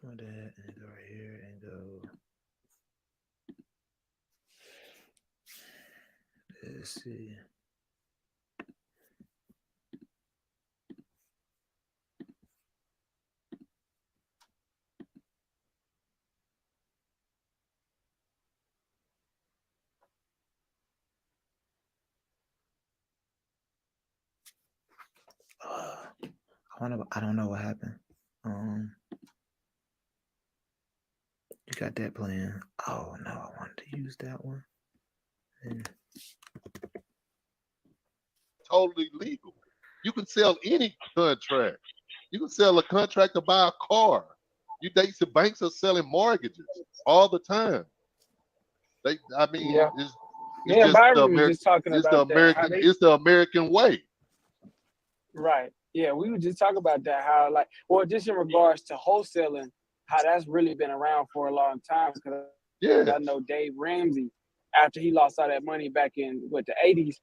Come on, that and go right here and go. Let's see. I don't know what happened. Um, you got that playing. Oh no, I wanted to use that one. And Totally legal. You can sell any contract. You can sell a contract to buy a car. They the banks are selling mortgages all the time. I Yeah. mean, it's Me and just the Byron was American, just talking about that. How they it's the American way. right. Yeah, we were just talking about that. How like well, just in regards to wholesaling, how that's really been around for a long time. Because I know Dave Yes. Ramsey, after he lost all that money back in the '80s,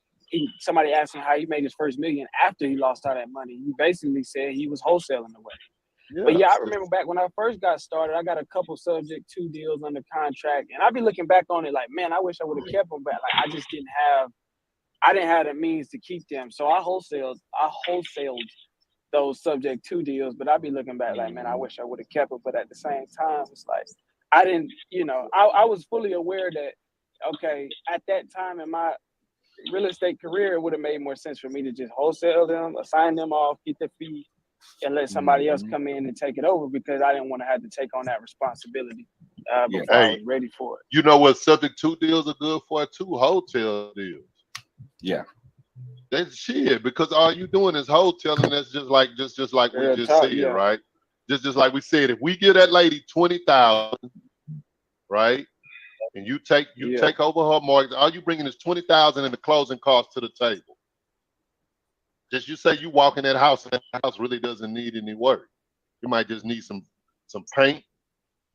somebody asked him how he made his first million after he lost all that money. He basically said he was wholesaling away. But yeah, I Yeah. remember back when I first got started, I got a couple subject two deals under contract, and I'd be looking back on it like, man, I wish I would have kept them, but like I didn't have the means to keep them, so I wholesaled those subject two deals. But I'd be looking back like, man, I Mhm. wish I would have kept them. But at the same time, it's like I didn't, I was fully aware that okay, at that time in my real estate career, it would have made more sense for me to just wholesale them, assign them off, get the fee, and let somebody else Mhm. come in and take it over because I didn't want to have to take on that responsibility Yeah. before I Hey, was ready for it. you know what subject two deals are good for? Two hotel deals. Yeah. That's shit because all you doing is hoteling. That's just like we Real just talk, said, yeah, right? Just like we said, if we give that lady 20,000, right, and you yeah, take over her mortgage, all you bringing is 20,000 in the closing costs to the table. Just you say you walk in that house and that house really doesn't need any work. You might just need some paint.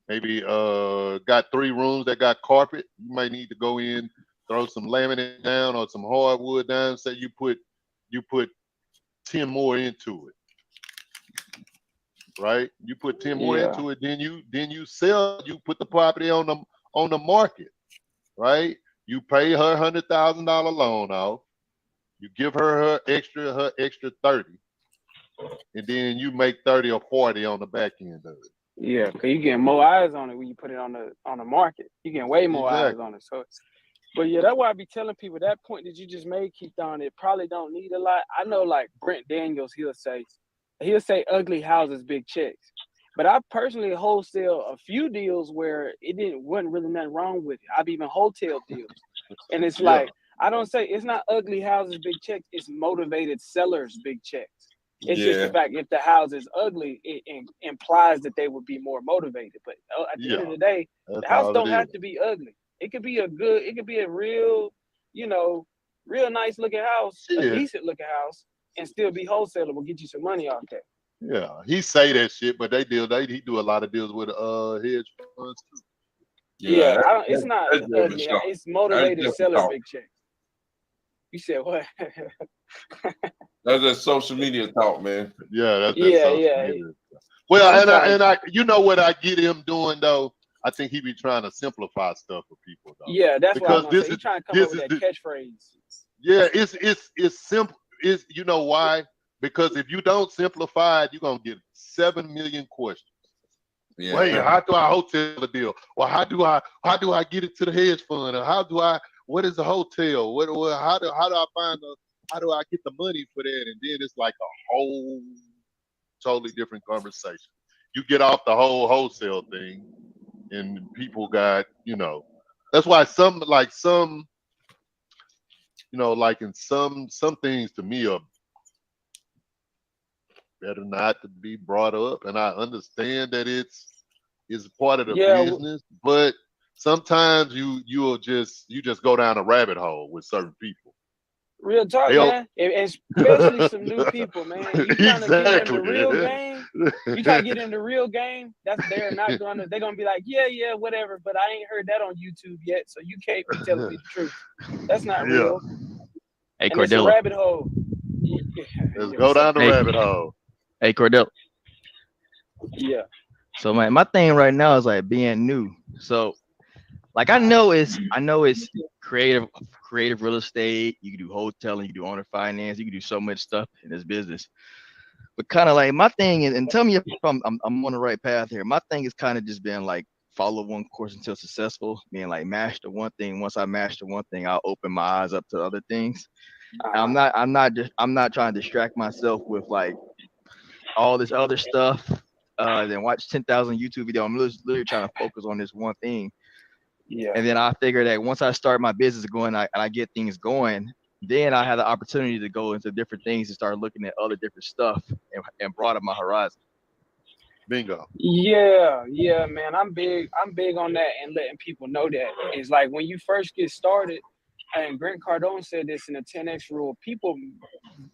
Maybe got three rooms that got carpet. You might need to go in, throw some laminate down or some hardwood down. Say you put 10 more into it, right? You put 10 more yeah, into it, then you sell, you put the property on the market, right? You pay her $100,000 loan off, you give her extra 30, and then you make 30 or 40 on the back end of it. yeah. Cause you getting more eyes on it when you put it on the market. You getting way more eyes Exactly. on it. So, but yeah, that's why I be telling people that point that you just made, keep on it. Probably don't need a lot. I know, like Brent Daniels, he'll say ugly houses, big checks. But I personally wholesale a few deals where it didn't wasn't really nothing wrong with it. I've even wholesale deals, and it's Yeah. like I don't say it's not ugly houses, big checks. It's motivated sellers, big checks. It's just the Yeah. fact if the house is ugly, it implies that they would be more motivated. But at the end of Yeah. the day, the That's house all it don't is. have to be ugly. It could be a real, you know, real nice looking house, a Shit. decent looking house, and still be wholesaler. Will get you some money off that. Yeah. He say that shit, but he do a lot of deals with hedge funds too. Yeah. Yeah, I don't. It's not That's different ugly. stuff. It's That's motivated different seller talk. big check. You said what? That's just social media talk, man. Yeah, that's that Yeah, social yeah. media. Well, I'm and trying to. I you know what I get him doing though? I think he be trying to simplify stuff for people though. Yeah, that's what I was Because gonna this say. He is trying to come up this with is that the catchphrase. yeah, it's simple. Is you know why? Because if you don't simplify it, you're gonna get 7 million questions. Wait, Yeah. how do I hotel a deal? Or how do I get it to the hedge fund? Or what is a hotel? How do I how do I get the money for that? And then it's like a whole totally different conversation. You get off the whole wholesale thing and people got, that's why like in some things to me are better not to be brought up. And I understand that it's part of the Yeah, business, but sometimes you just go down a rabbit hole with certain people. real talk, They'll man. And especially some new people, man. You trying to get them exactly. the real game. You try to get them the real game. They're gonna be like, yeah, yeah, whatever. But I ain't heard that on YouTube yet, so you can't be telling me the truth. That's not Yeah, real, Hey and it's a Cordella. rabbit hole. Yeah, let's yeah, go what's up? down the Hey, rabbit hole. hey Cordell. Yeah. So my thing right now is like being new. So like I know it's creative real estate. You can do hoteling, you can do owner finance, you can do so much stuff in this business. But kind of like my thing is, and tell me if I'm on the right path here. My thing is kind of just being like follow one course until successful, being like master one thing. Once I master one thing, I'll open my eyes up to other things. I'm not trying to distract myself with like all this other stuff. Then watch 10,000 YouTube video. I'm literally trying to focus on this one thing. Yeah. And then I figure that once I start my business going, and I get things going, then I have the opportunity to go into different things and start looking at other different stuff and broaden my horizon. Bingo. Yeah, man. I'm big on that and letting people know that. It's like when you first get started, and Grant Cardone said this in the 10X rule, people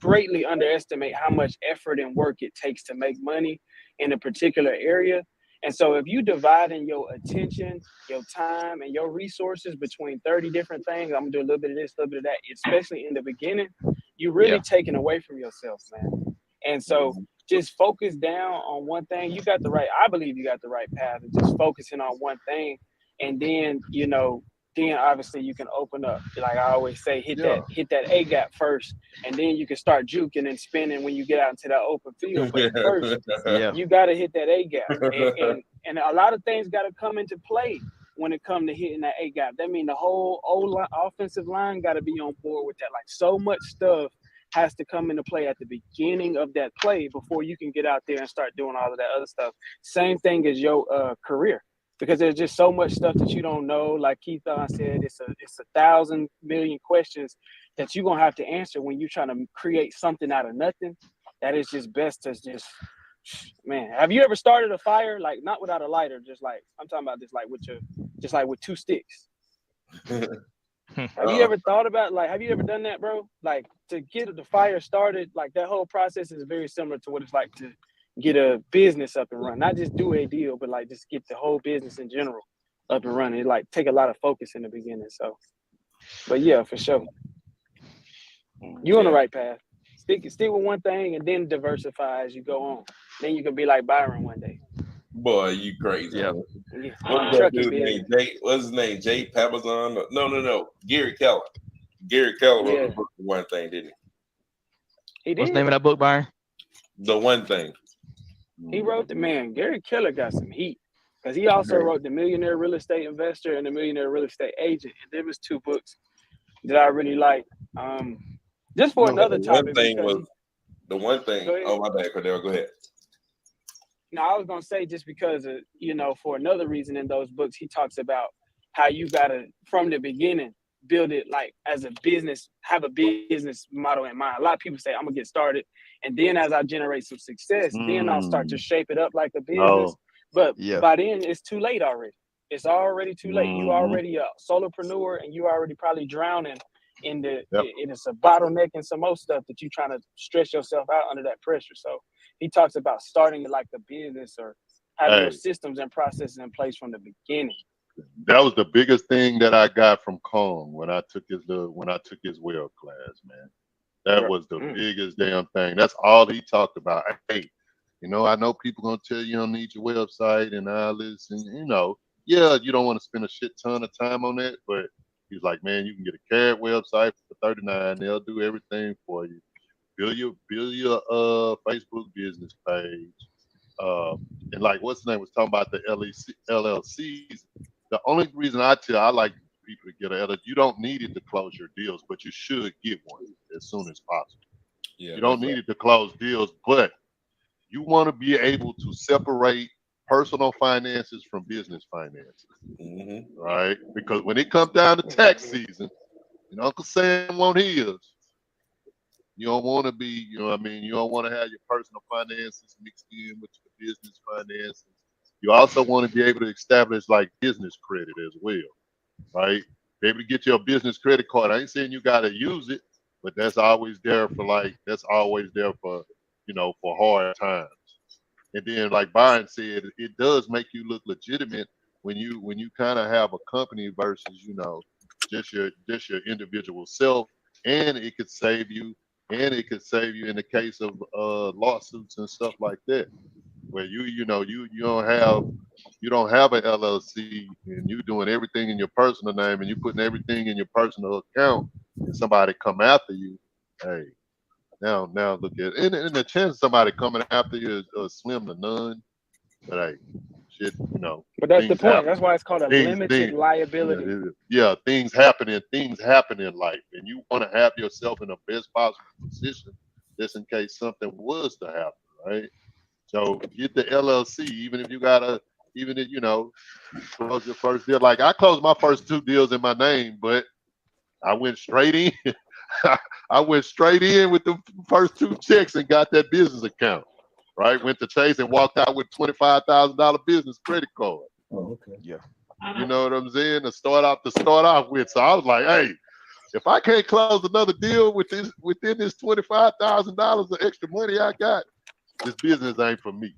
greatly underestimate how much effort and work it takes to make money in a particular area. And so if you divide in your attention, your time, and your resources between 30 different things, I'm gonna do a little bit of this, a little bit of that, especially in the beginning, you're really taking away from yourself, man. And so just focus down on one thing. I believe you got the right path of just focusing on one thing. And then, then obviously you can open up, like I always say, hit that A gap first, and then you can start juking and spinning when you get out into that open field. But first, you got to hit that A gap, and a lot of things got to come into play when it comes to hitting that A gap. That means the whole offensive line got to be on board with that. Like so much stuff has to come into play at the beginning of that play before you can get out there and start doing all of that other stuff. Same thing as your career. Because there's just so much stuff that you don't know. Like Keith said, it's a 1,000 million questions that you're gonna have to answer when you're trying to create something out of nothing. That is just best to just, man. Have you ever started a fire, like not without a lighter, just like I'm talking about, just like with two sticks? Have you ever thought about, like, have you ever done that, bro? Like to get the fire started, like that whole process is very similar to what it's like to get a business up and run. Not just do a deal, but like just get the whole business in general up and running. It like take a lot of focus in the beginning. So, but yeah, for sure. You're on the right path. Stick with one thing and then diversify as you go on. Then you can be like Byron one day. Boy, you crazy. Yeah. What's that dude's name? What's his name? Jay Pabazon? No. Gary Keller. Gary Keller wrote the book for One Thing, didn't he? What's the name of that book, Byron? The One Thing. He wrote Gary Keller got some heat because he also wrote The Millionaire Real Estate Investor and The Millionaire Real Estate Agent. And there was two books that I really like. Just for another topic. The One Thing. Oh, my bad, Cordell. Go ahead. No, I was going to say just because of, for another reason in those books, he talks about how you got to, from the beginning, build it like as a business, have a business model in mind. A lot of people say, I'm going to get started. And then as I generate some success, then I'll start to shape it up like a business. But by then, it's too late already. It's already too late. You already a solopreneur and you already probably drowning in it's a bottleneck and some more stuff that you're trying to stretch yourself out under that pressure. So he talks about starting it like a business or having your systems and processes in place from the beginning. That was the biggest thing that I got from Kong when I took his web class, man. That was the biggest damn thing. That's all he talked about. Hey, I know people gonna tell you don't need your website and all this, and you don't want to spend a shit ton of time on that, but he's like, man, you can get a CAD website for $39. They'll do everything for you. Build your Facebook business page. And like what's the name was talking about the LLCs. The only reason I like people to get an LLC, you don't need it to close your deals, but you should get one as soon as possible. Yeah, you don't need it to close deals, but you want to be able to separate personal finances from business finances, right? Because when it comes down to tax season, and Uncle Sam want his, you don't want to be, you don't want to have your personal finances mixed in with your business finances. You also want to be able to establish like business credit as well, right? Be able to get your business credit card. I ain't saying you got to use it, but that's always there for for hard times. And then like Byron said, it does make you look legitimate when you kind of have a company versus, just your individual self, and it could save you in the case of lawsuits and stuff like that. where you know you don't have an LLC and you doing everything in your personal name and you putting everything in your personal account and somebody come after you, hey, now look at it. And the chance of somebody coming after you is slim to none. But hey, shit, But that's the things point. happen. That's why it's called a limited liability. Things happen in life, and you want to have yourself in the best possible position just in case something was to happen, right? So get the LLC, even if close your first deal. Like I closed my first 2 deals in my name, but I went straight in. I went straight in with the first 2 checks and got that business account. Right, went to Chase and walked out with $25,000 business credit card. Oh, okay. Yeah. You know what I'm saying? To start off with. So I was like, hey, if I can't close another deal within this $25,000 of extra money I got, this business ain't for me.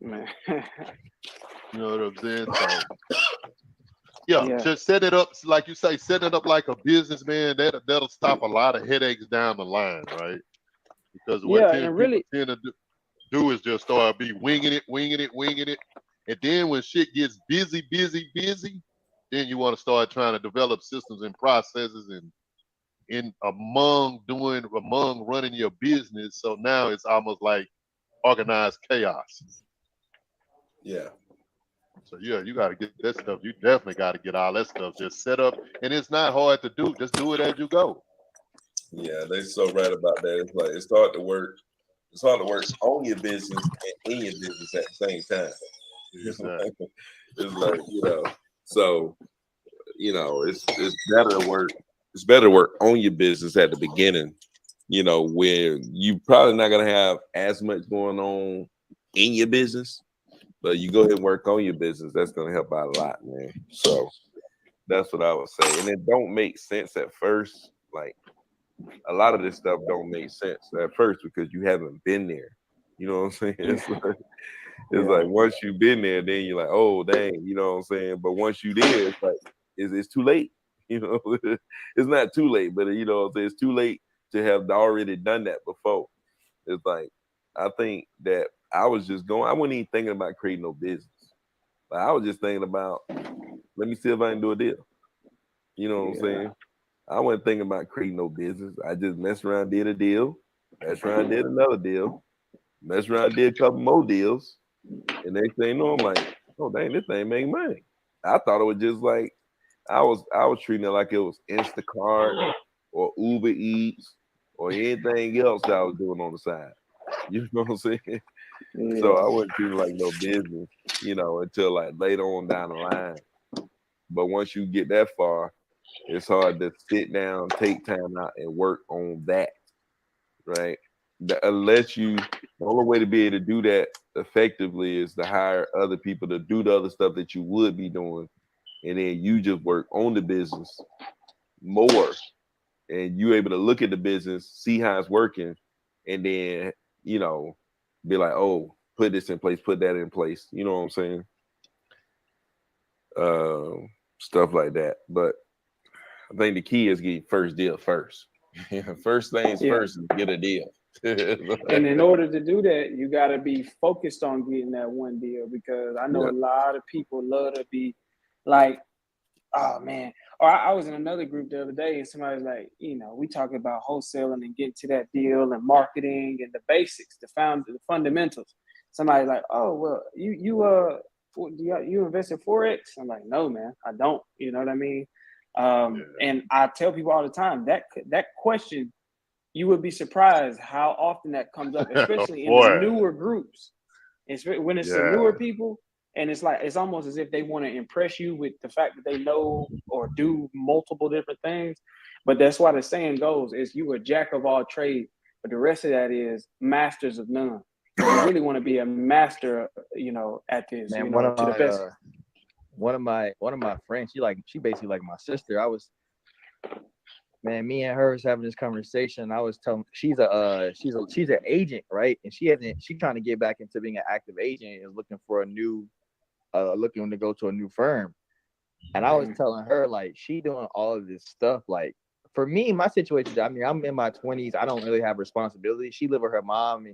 Man. You know what I'm saying? So yeah, just set it up like you say, set it up like a business, man. That'll stop a lot of headaches down the line, right? Because what people tend to do is just start winging it. And then when shit gets busy, then you want to start trying to develop systems and processes and among running your business. So now it's almost like organized chaos. Yeah. So yeah, you got to get that stuff. You definitely got to get all that stuff just set up. And it's not hard to do. Just do it as you go. Yeah, they're so right about that. It's like it's hard to work on your business and in your business at the same time. Exactly. It's like, so it's better to work. It's better to work on your business at the beginning, where you probably not gonna have as much going on in your business, but you go ahead and work on your business. That's gonna help out a lot, man. So that's what I would say. And it don't make sense at first. Like a lot of this stuff don't make sense at first because you haven't been there. You know what I'm saying? It's like once you've been there, then you're like, oh dang, you know what I'm saying? But once you there, it's like it's too late. It's not too late, but it's too late to have already done that before. It's like I think that I wasn't even thinking about creating no business. Like I was just thinking about, let me see if I can do a deal. You know what I'm saying? I wasn't thinking about creating no business. I just messed around, did a deal, messed around, did another deal, messed around, did a couple more deals. And next thing you know, I'm like, oh dang, this thing make money. I thought it was just like I was treating it like it was Instacart or Uber Eats or anything else that I was doing on the side. You know what I'm saying? Yeah. So I wasn't treating it like no business, until like later on down the line. But once you get that far, it's hard to sit down, take time out, and work on that, right? The only way to be able to do that effectively is to hire other people to do the other stuff that you would be doing, and then you just work on the business more, and you able to look at the business, see how it's working, and then be like, oh, put this in place, put that in place. You know what I'm saying? Stuff like that. But I think the key is getting first deal first. First things first is get a deal. And in order to do that, you got to be focused on getting that one deal, because I know a lot of people love to be like, oh man. Or I was in another group the other day and somebody was like, we talking about wholesaling and getting to that deal and marketing and the basics, the fundamentals. Somebody's like, oh, well, you invest in Forex? I'm like, no, man, I don't. You know what I mean? And I tell people all the time that question, you would be surprised how often that comes up, especially in the newer groups. When it's the newer people, and it's almost as if they want to impress you with the fact that they know or do multiple different things. But that's why the saying goes, is you a jack of all trades, but the rest of that is masters of none. You really want to be a master, at this, Man, to the best. One of my friends, she basically like my sister. Me and her was having this conversation. I was telling she's an agent, right? And she's trying to get back into being an active agent and looking for looking to go to a new firm. And I was telling her, like, she doing all of this stuff. Like, for me, my situation, I'm in my 20s. I don't really have responsibility. She live with her mom,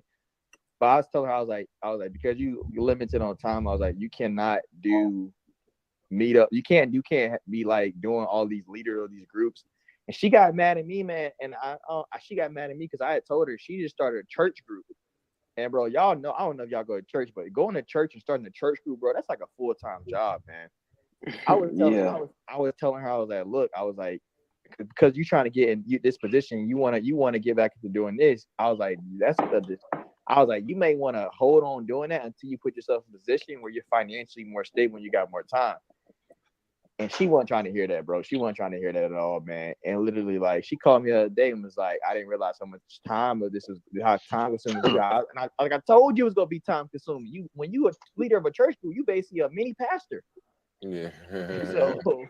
but I was telling her, I was like, because you're limited on time. I was like, you cannot do meetup. You can't be like doing all these leader of these groups. And she got mad at me, man. And she got mad at me because I had told her she just started a church group. And bro, y'all know, I don't know if y'all go to church, but going to church and starting a church group, bro, that's like a full-time job, man. I was telling her, I was like, look, I was like, because you're trying to get in this position, you want to get back into doing this. I was like, I was like, you may want to hold on doing that until you put yourself in a position where you're financially more stable and you got more time. And she wasn't trying to hear that, bro. She wasn't trying to hear that at all, man. And literally, like, she called me the other day and was like, I didn't realize how much time of this is, how time consuming you got. And I told you it was gonna be time consuming. When you a leader of a church group, you basically a mini pastor. Yeah. So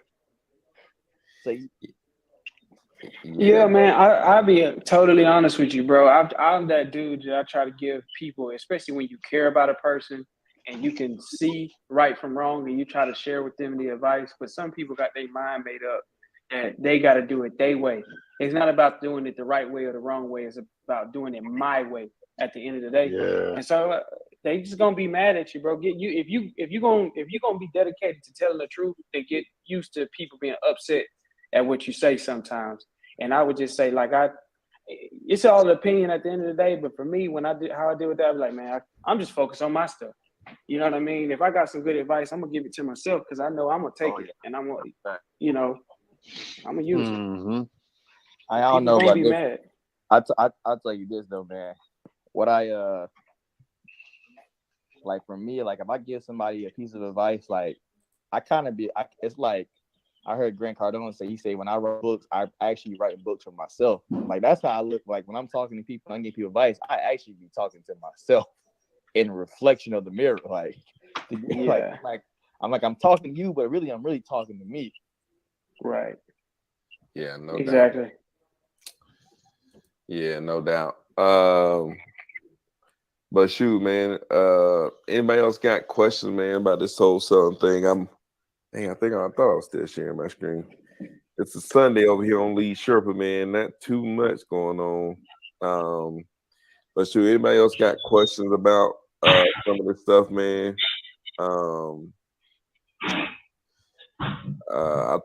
Yeah, man. I'll be totally honest with you, bro. I'm that dude that I try to give people, especially when you care about a person and you can see right from wrong, and you try to share with them the advice. But some people got their mind made up that they got to do it their way. It's not about doing it the right way or the wrong way. It's about doing it my way at the end of the day. Yeah. And so they just gonna be mad at you, bro. If you gonna be dedicated to telling the truth, they get used to people being upset at what you say sometimes. And I would just say, like, it's all opinion at the end of the day. But for me, when how I deal with that, I'm like, man, I'm just focused on my stuff. You know what I mean? If I got some good advice, I'm gonna give it to myself because I know I'm gonna take it and I'm gonna, I'm gonna use it. I don't People know gonna about be this. mad. I'll tell you this though, man. What I like for me, like if I give somebody a piece of advice, like it's like I heard Grant Cardone say, when I write books, I actually write books for myself. Like that's how I look. Like when I'm talking to people, I give people advice, I actually be talking to myself in reflection of the mirror. Like, Yeah. I'm talking to you, but really I'm really talking to me. Right. Yeah, no Exactly. doubt. Yeah, no doubt. But shoot, man. Anybody else got questions, man, about this whole Southern thing? I thought I was still sharing my screen. It's a Sunday over here on Lee Sherpa, man. Not too much going on. But shoot, anybody else got questions about some of this stuff, man? I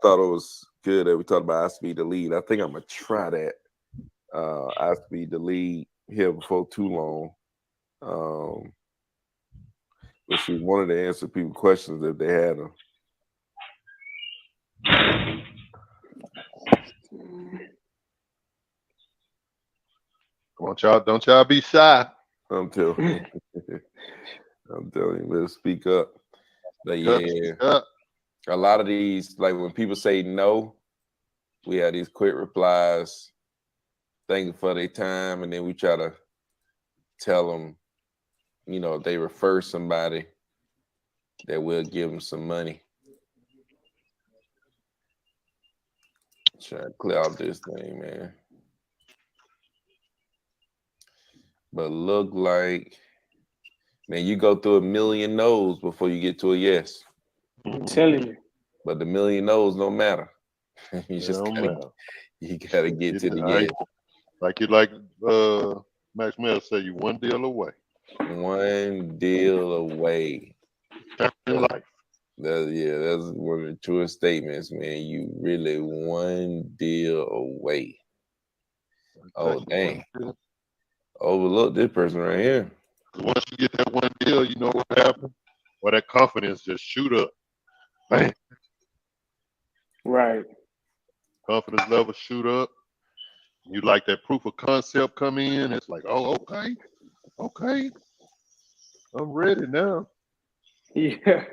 thought it was good that we talked about I Speed the Lead. I think I'm gonna try that. I Speed the Lead here before too long. But she wanted to answer people questions if they had them. Don't y'all be shy. I'm telling you, let's speak up. But yeah, a lot of these, like when people say no, we have these quick replies, thanking for their time, and then we try to tell them, if they refer somebody, that we'll give them some money. Try to clear out this thing, man. But look like, man, you go through a million no's before you get to a yes. I'm telling you. But the million no's don't matter. You gotta get to the yes. Like Max Mill said, you one deal away. One deal away. In life. That's one of the truest statements, man. You really one deal away. Oh, dang. Overlook this person right here. Once you get that one deal, you know what happens? Well, that confidence just shoot up. Man. Right. Confidence level shoot up. You like that proof of concept come in. It's like, oh, okay. I'm ready now. Yeah.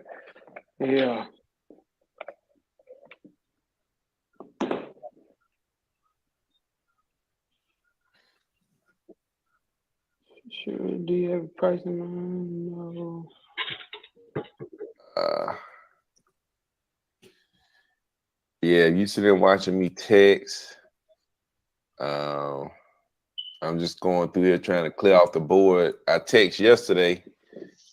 Yeah. Sure. Do you have a price in mind? No. Yeah, you sitting watching me text. I'm just going through here trying to clear off the board. I text yesterday.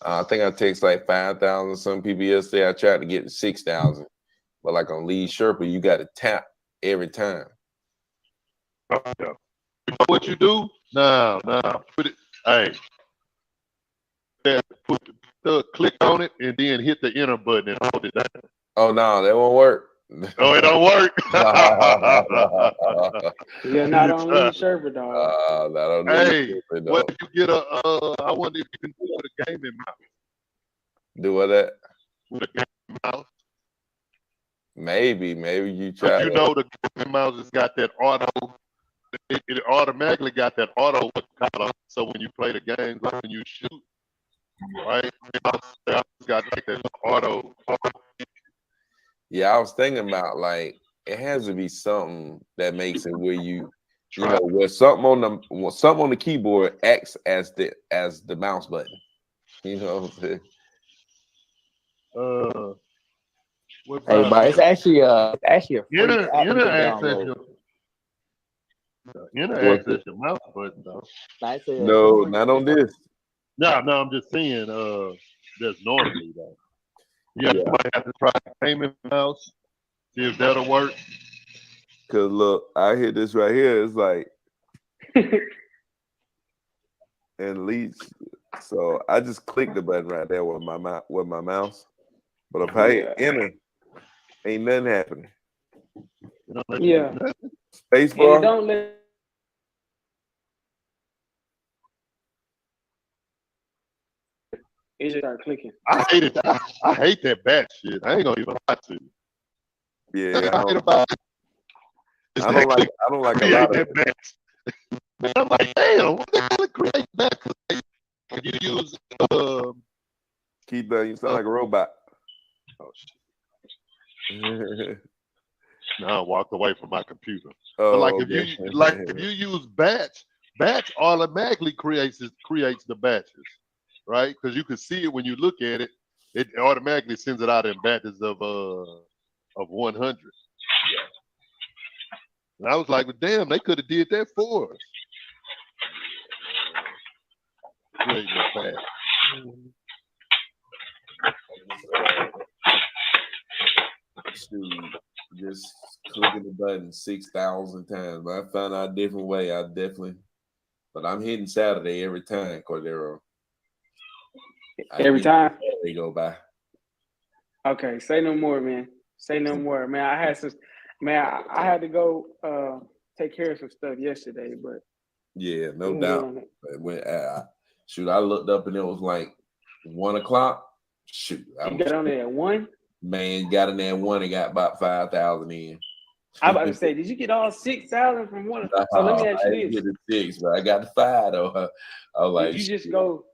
I think I text like 5,000 some people yesterday. I tried to get to 6,000, but like on Lee Sherpa, you got to tap every time. What you do? No. Put it. Hey, that, click on it, and then hit the enter button and hold it down. Oh no, that won't work. Oh, it don't work. You're not on Lee Sherper, dog. I don't Hey, need it, what though. if you get a? I wonder if you can do it with a gaming mouse. Do what that? With a gaming mouse, Maybe you try. but you know the gaming mouse has got that auto. It automatically got that auto color. So when you play the games, like when you shoot, right? It's got like that auto. Yeah, I was thinking about like it has to be something that makes it where you know where something on the keyboard acts as the mouse button. You know what I'm saying? What's Hey, but it's actually a free Inner app you can access download. access your mouse button though. Like I said, No, it's not on this. No, I'm just saying. That's normally though. Yeah, you might have to try the gaming mouse. See if that'll work. Cause look, I hit this right here. It's like and least. So I just click the button right there with my mouse. But if I hit enter, ain't nothing happening. Yeah. Space And bar. don't let it just start clicking. I hate it. I hate that bat shit. I ain't gonna even lie to you. Yeah, I hate about it. It's I don't like a create lot of that bat. Man, I'm like, damn, what the hell create that? Can you use keep you sound like a robot. oh shit. Now I walked away from my computer. Oh, But like okay. if you use batch automatically creates the batches, right? Because you can see it when you look at it. It automatically sends it out in batches of 100. And I was like, well, damn, they could have did that for us. Creating a batch. Shoot, just clicking the button 6,000 times. But I found out a different way. But I'm hitting Saturday every time, Cordero. Every time. They go by. Okay, say no more, man. Say no more, man. I had to go take care of some stuff yesterday, but Yeah, we no can get doubt. on it. When I looked up and it was like 1 o'clock. Shoot, You got on there at 1? Man, got in there at 1 and got about 5,000 in. I about to say, did you get all 6,000 from 1? So let me ask I you didn't this: get the 6, but I got the 5 though. I was like, did you just go?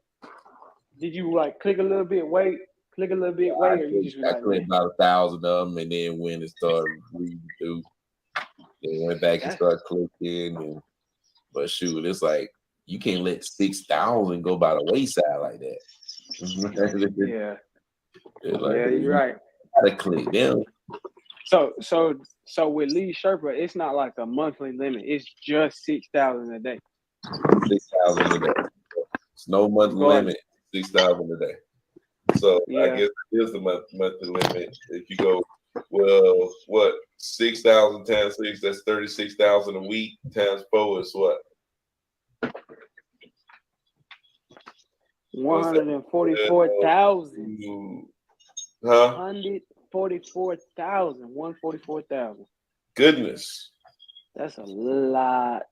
Did you like click a little bit, wait, click a little bit, wait, or you just I like, clicked about 1,000 of them, and then when it started reading through, they went back and started clicking. But shoot, it's like you can't let 6,000 go by the wayside like that. yeah, Like, yeah, you're right. Gotta click them. So with Lee Sherpa, it's not like a monthly limit. It's just 6,000 a day. 6,000 a day. It's no monthly limit. 6,000 a day. So I guess it is the monthly limit. If you go, well, what 6,000 times 6? That's 36,000 a week. Times 4 is what? 144,000. Huh? 144,000. 144,000. Goodness. That's a lot.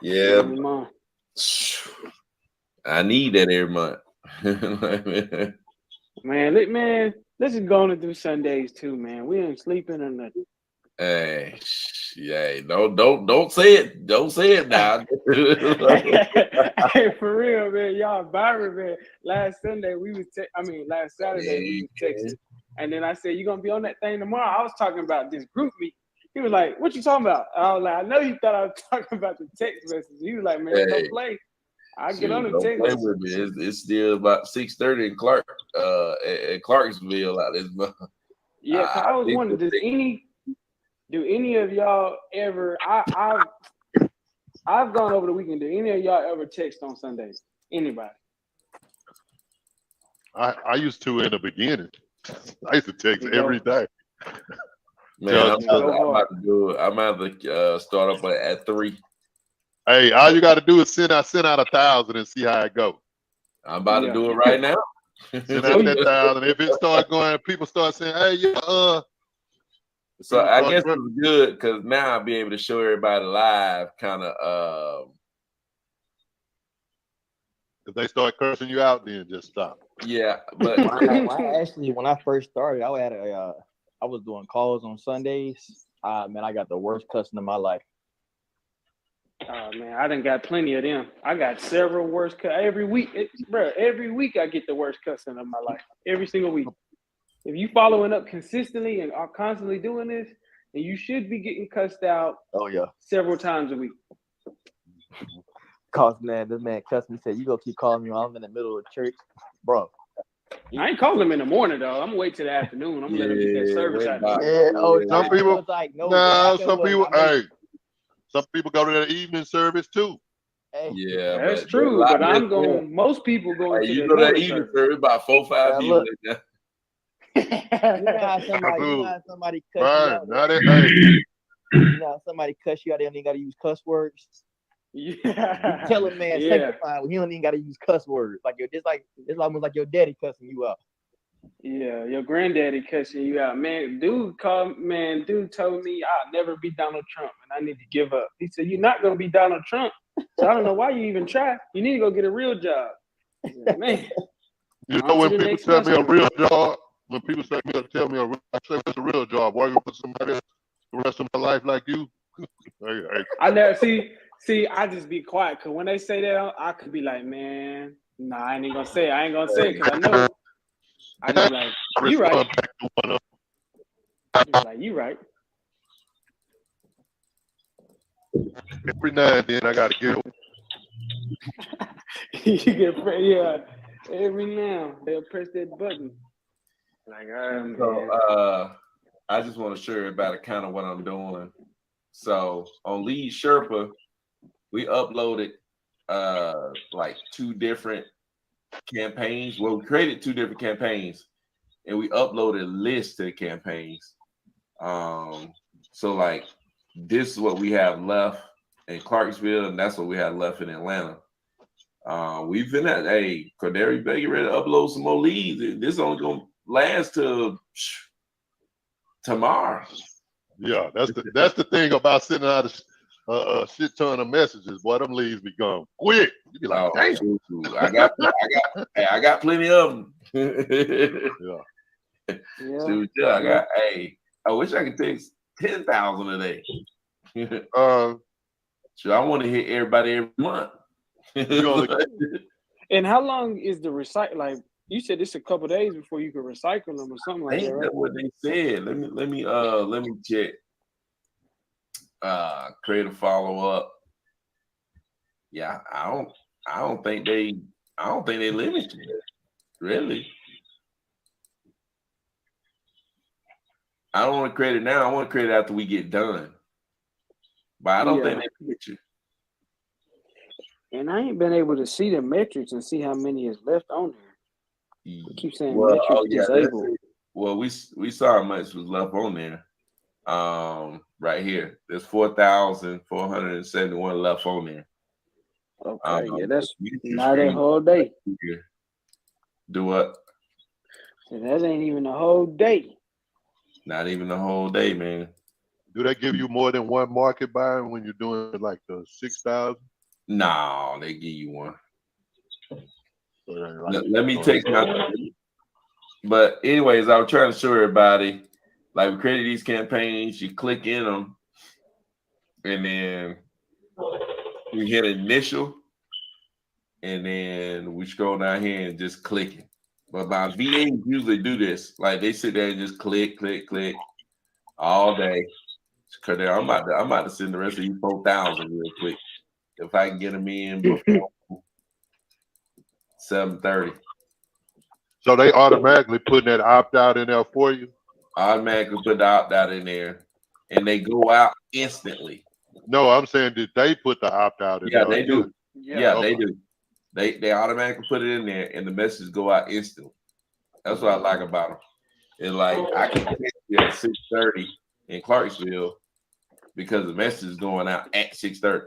Yeah. Every month. I need that every month. Man, let's just go on and do Sundays too, man. We ain't sleeping or nothing. Hey, yeah, don't say it. Don't say it now. Hey, for real, man. Y'all, Byron, man. Last Saturday we was texting, and then I said, "You gonna be on that thing tomorrow?" I was talking about this group meet. He was like, "What you talking about?" I was like, "I know you thought I was talking about the text message." He was like, "Man, don't play. I get on the text message." With me. It's still about 6:30 in at Clarksville out this month. Yeah, I was wondering, do any of y'all ever? I've gone over the weekend. Do any of y'all ever text on Sundays? Anybody? I used to in the beginning. I used to text every day. Man, I'm about to do it. I'm about to start up at 3. Hey, all you got to do is send out 1,000 and see how it goes. I'm about Yeah. to do it right now. Send out that 1,000. If it start going, people start saying, "Hey, yeah, So I People guess start- it's good because now I'll be able to show everybody live kind of if they start cursing you out, then just stop." yeah, but When I first started, I was doing calls on Sundays. Man, I got the worst cussing in my life. Oh man, I done got plenty of them. I got several worst every week, bro. Every week I get the worst cussing of my life. Every single week. If you following up consistently and are constantly doing this, then you should be getting cussed out Oh yeah. several times a week. Cause man, this man cussed me, said, "You gonna keep calling me while I'm in the middle of church, bro." I ain't calling them in the morning though. I'm gonna wait till the afternoon. I'm gonna let them get that service out of there. Yeah. Oh, Some nah, people- I was like, no, Nah, bro. some people, some people go to that evening service too. Hey, yeah, That's but true, there's a but lot I'm less going. Most people people. going to You the go to that morning evening service. service about 4-5 Yeah, people. look. in there. you know how somebody cuss you Right? out. Now that, hey, You know how somebody cuss you out, they don't even gotta use cuss words. Yeah. You tell a man Yeah. sanctified when he don't even gotta use cuss words. Like it's almost like your daddy cussing you out. Yeah, your granddaddy cussing you out, man. Dude told me I'll never be Donald Trump and I need to give up. He said, "You're not gonna be Donald Trump, so I don't know why you even try. You need to go get a real job." I said, man, you on know to when the people next tell me a customer. real job, when people say tell me I say it's a real job, working for somebody else the rest of my life like you. hey, I never see. I just be quiet because when they say that, I could be like, man, nah, I ain't gonna say it. I ain't gonna say it because I know. I just be like, you right. respond back to one of I just like, you right. every now and then I gotta get You get yeah. Every now they'll press that button. Like, man. So I just want to show everybody kind of what I'm doing. So on Lead Sherpa, we uploaded like 2 different campaigns. Well, we created 2 different campaigns and we uploaded lists to the campaigns. So like this is what we have left in Clarksville, and that's what we have left in Atlanta. We've been at Corderi Bay, ready to upload some more leads. This only gonna last till tomorrow. Yeah, that's the thing about sending out a shit ton of messages. Boy, them leads be gone quick. You be like, damn. Shoot, I got plenty of them. Yeah. Shoot, yeah, I got. Hey, I wish I could take 10,000 a day. So I want to hit everybody every month. And how long is the recycle? Like you said, it's a couple days before you can recycle them or something like that, Ain't right? that what they said? Let me check. Create a follow up. Yeah, I don't think they limit you. Really. I don't want to create it now. I want to create it after we get done. But I don't think they limit you. And I ain't been able to see the metrics and see how many is left on there. We keep saying metrics disabled. Well, we saw how much was left on there. Right here, there's 4,471 left on there. Okay, yeah, that's not a whole day. Do what? So that ain't even a whole day. Not even the whole day, man. Do they give you more than one market buyer when you're doing like the 6,000? No, they give you one. Like, Let me take my. But anyways, I was trying to show everybody, like we created these campaigns. You click in them, and then we hit initial, and then we scroll down here and just click it. But my VAs usually do this, like they sit there and just click all day. Cause I'm about to send the rest of you 4,000 real quick if I can get them in before 7:30. So they automatically putting that opt out in there for you? Automatically put the opt out in there, and they go out instantly. No, I'm saying did they put the opt out in there? Yeah, they do. Yeah, okay. they do. They automatically put it in there, and the messages go out instantly. That's what I like about them. It's like I can text you at 6:30 in Clarksville because the message is going out at 6:30.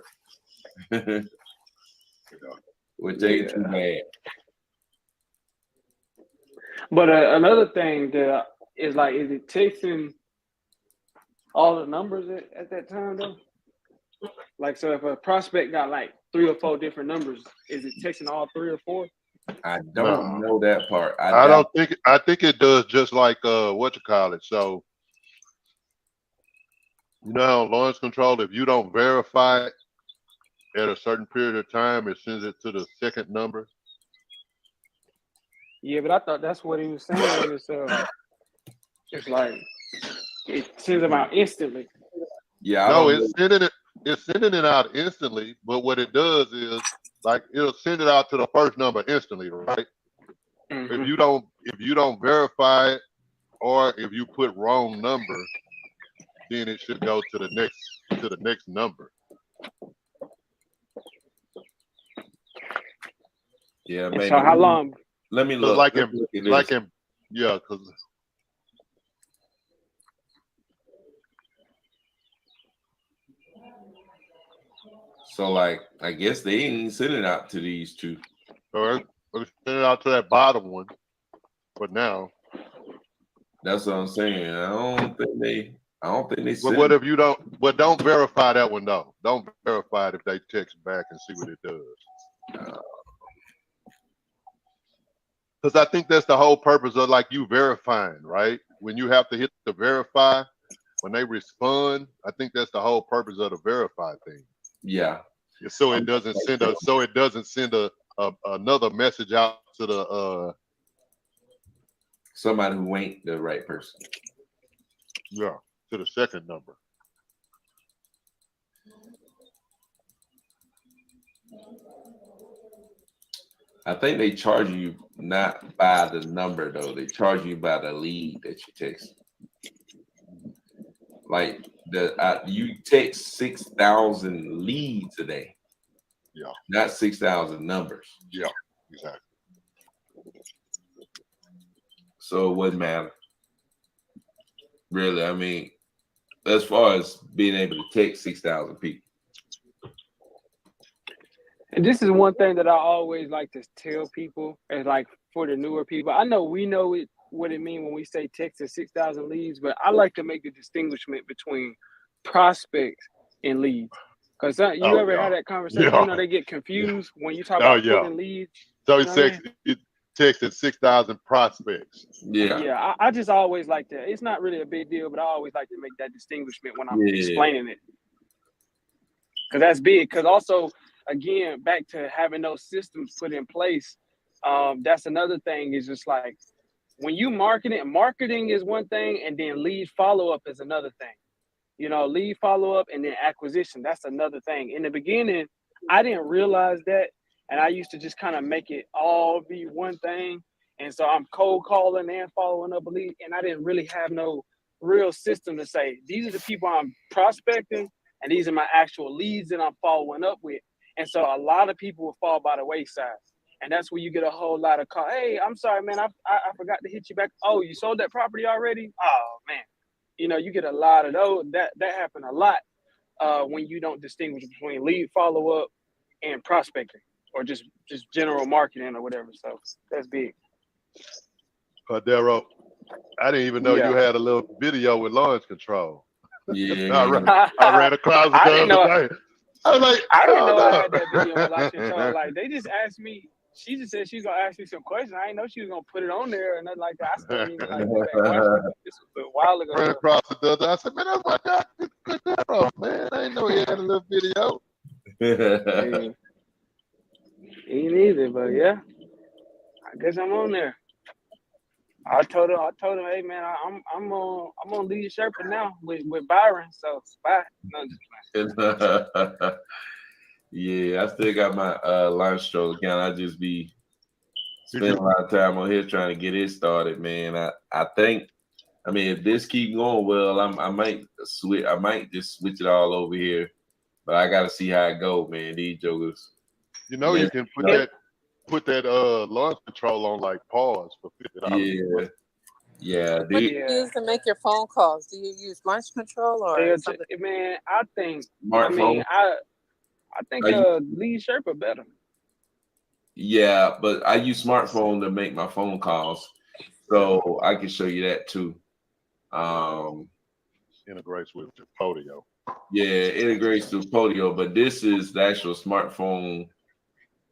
Which ain't too bad. But another thing that is like, is it texting all the numbers at that time though? Like, so if a prospect got like 3 or 4 different numbers, is it texting all 3 or 4? I don't know that part. I don't think. I think it does just like what you call it. So you know how launch control, if you don't verify it at a certain period of time, it sends it to the second number. Yeah, but I thought that's what he was saying. It's like it sends them out instantly. Yeah, No, it's sending it. It's sending it out instantly. But what it does is like it'll send it out to the first number instantly, right? Mhm. If you don't verify it, or if you put wrong number, then it should go to the next number. Yeah, And maybe. so how long? Let me So look. like Let me look at like this. in yeah, because So like, I guess they ain't sending it out to these two. we're sending it out to that bottom one. But now, That's what I'm saying. I don't think they but send what if you don't? But don't verify that one though. Don't verify it if they text back and see what it does. Because I think that's the whole purpose of like you verifying, right? When you have to hit the verify, when they respond, I think that's the whole purpose of the verify thing. Yeah. So it doesn't send another message out to the Somebody who ain't the right person. yeah, to the second number. I think they charge you not by the number though. They charge you by the lead that you text. Like you text 6,000 leads a day. Yeah. Not 6,000 numbers. Yeah, exactly. So it wouldn't matter. Really, I mean, as far as being able to text 6,000 people. And this is one thing that I always like to tell people, and like for the newer people, I know we know it what it means when we say texting 6,000 leads, but I like to make the distinguishment between prospects and leads. Because you ever had that conversation? Yeah. You know, they get confused when you talk Oh, about yeah. pulling leads. So You know what I it texted 6,000 prospects. Yeah. Yeah, I just always like to. It's not really a big deal, but I always like to make that distinguishment when I'm explaining it, because that's big. Because also, again, back to having those systems put in place, that's another thing. Is just like when you marketing is one thing, and then lead follow up is another thing. You know, lead follow up and then acquisition, that's another thing. In the beginning, I didn't realize that, and I used to just kind of make it all be one thing. And so I'm cold calling and following up a lead, and I didn't really have no real system to say these are the people I'm prospecting, and these are my actual leads that I'm following up with. And so a lot of people will fall by the wayside, and that's where you get a whole lot of call. Hey, I'm sorry, man, I forgot to hit you back. Oh, you sold that property already? Oh man, you know, you get a lot of those. That happen a lot when you don't distinguish between lead follow up and prospecting, or just general marketing or whatever. So that's big. Cordero, I didn't even know you had a little video with launch control. Yeah. I ran across it the other day. I was like, I didn't know I had that video with launch control. Like, they just asked me. She just said she's gonna ask me some questions. I didn't know she was gonna put it on there and nothing like that. I still didn't even like go back and watch it. This was a while ago. Ran across it the other day. I said, man, that's my guy. Cordero, man. I didn't know he had a little video. Yeah. Ain't either, but yeah, I guess I'm on there. I told him, hey man, I'm on lead Sherpa now with Byron. So bye. No, just playing. Yeah, I still got my launch control account. I just be spending a lot of time on here trying to get it started, man. I think, I mean, if this keep going well, I might switch. I might just switch it all over here, but I got to see how it go, man. These jokers. You know, you can put that launch control on like pause for $50. Yeah. What do you use to make your phone calls? Do you use launch control or something? Man, I think Smartphone. I think lead Sherpa better. Yeah, but I use smartphone to make my phone calls. So I can show you that too. Integrates with the Podio. Yeah, it integrates through Podio, but this is the actual smartphone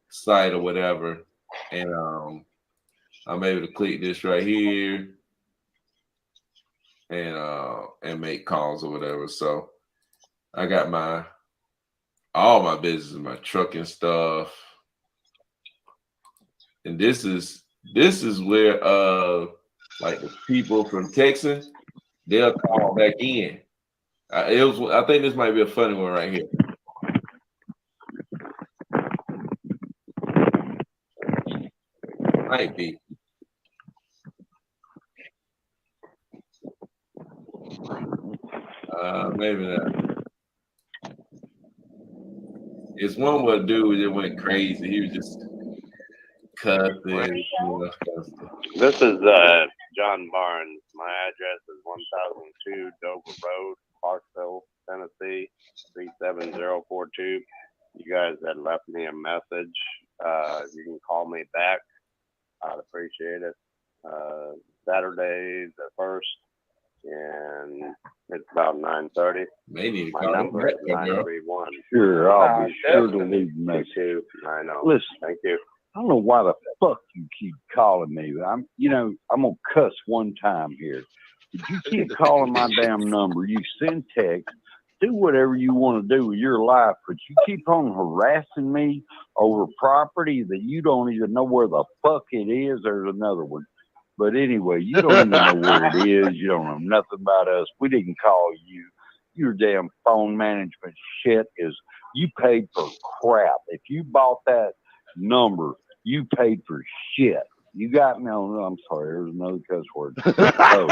site or whatever. And I'm able to click this right here and make calls or whatever. So I got all my business, my trucking stuff. And this is where like the people from Texas, they'll call back in. I think this might be a funny one right here. Might be. Maybe not. It's one where dude that went crazy. He was just cussing. This is John Barnes. My address is 1002 Dover Road, Clarksville, Tennessee, 37042. You guys had left me a message. You can call me back. I'd appreciate it. Saturday the 1st, and it's about 9:30. Maybe My number is 931. Sure, I'll be sure to leave a message. I know. Listen, Thank you. I don't know why the fuck you keep calling me. I'm gonna cuss one time here. If you keep calling my damn number, you send text, do whatever you want to do with your life, but you keep on harassing me over property that you don't even know where the fuck it is. There's another one. But anyway, you don't even know where it is. You don't know nothing about us. We didn't call you. Your damn phone management shit is, you paid for crap. If you bought that number, you paid for shit. You got, no, I'm sorry, there's another cuss word. So,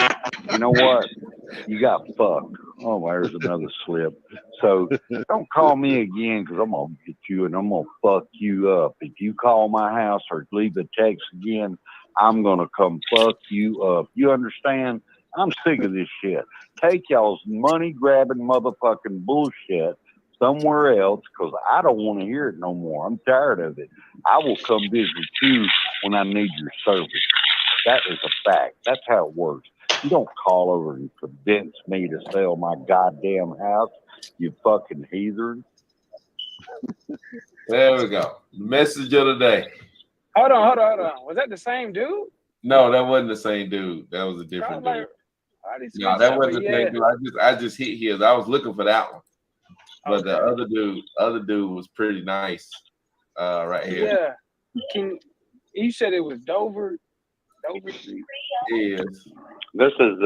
you know what? You got fucked. Oh, there's another slip. So don't call me again, because I'm going to get you and I'm going to fuck you up. If you call my house or leave a text again, I'm going to come fuck you up. You understand? I'm sick of this shit. Take y'all's money-grabbing motherfucking bullshit somewhere else, because I don't want to hear it no more. I'm tired of it. I will come visit you when I need your service. That is a fact. That's how it works. You don't call over and convince me to sell my goddamn house, you fucking heathen. There we go. Message of the day. Hold on. Was that the same dude? No, that wasn't the same dude. That was a different dude. No, that wasn't the same dude. I just hit his. I was looking for that one. But the other dude was pretty nice. Right here. Yeah. You said it was Dover Street? Yes. This is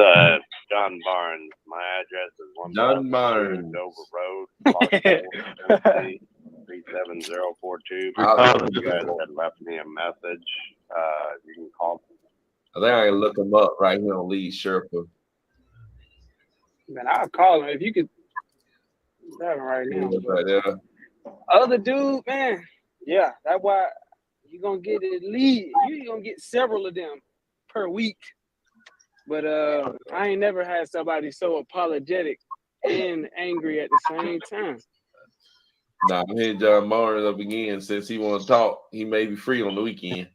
John Barnes. My address is John Barnes. Dover Road, Clarksville, Tennessee, 37042. You guys had left me a message. You can call me. I think I can look him up right here on Lead Sherpa. Man, I'll call him if you could. That right now. Right there. Other dude, man. Yeah, that's why you're gonna get a lead. You're gonna get several of them per week. But I ain't never had somebody so apologetic and angry at the same time. Nah, I'm hitting John Barnes up again. Since he wants to talk, he may be free on the weekend.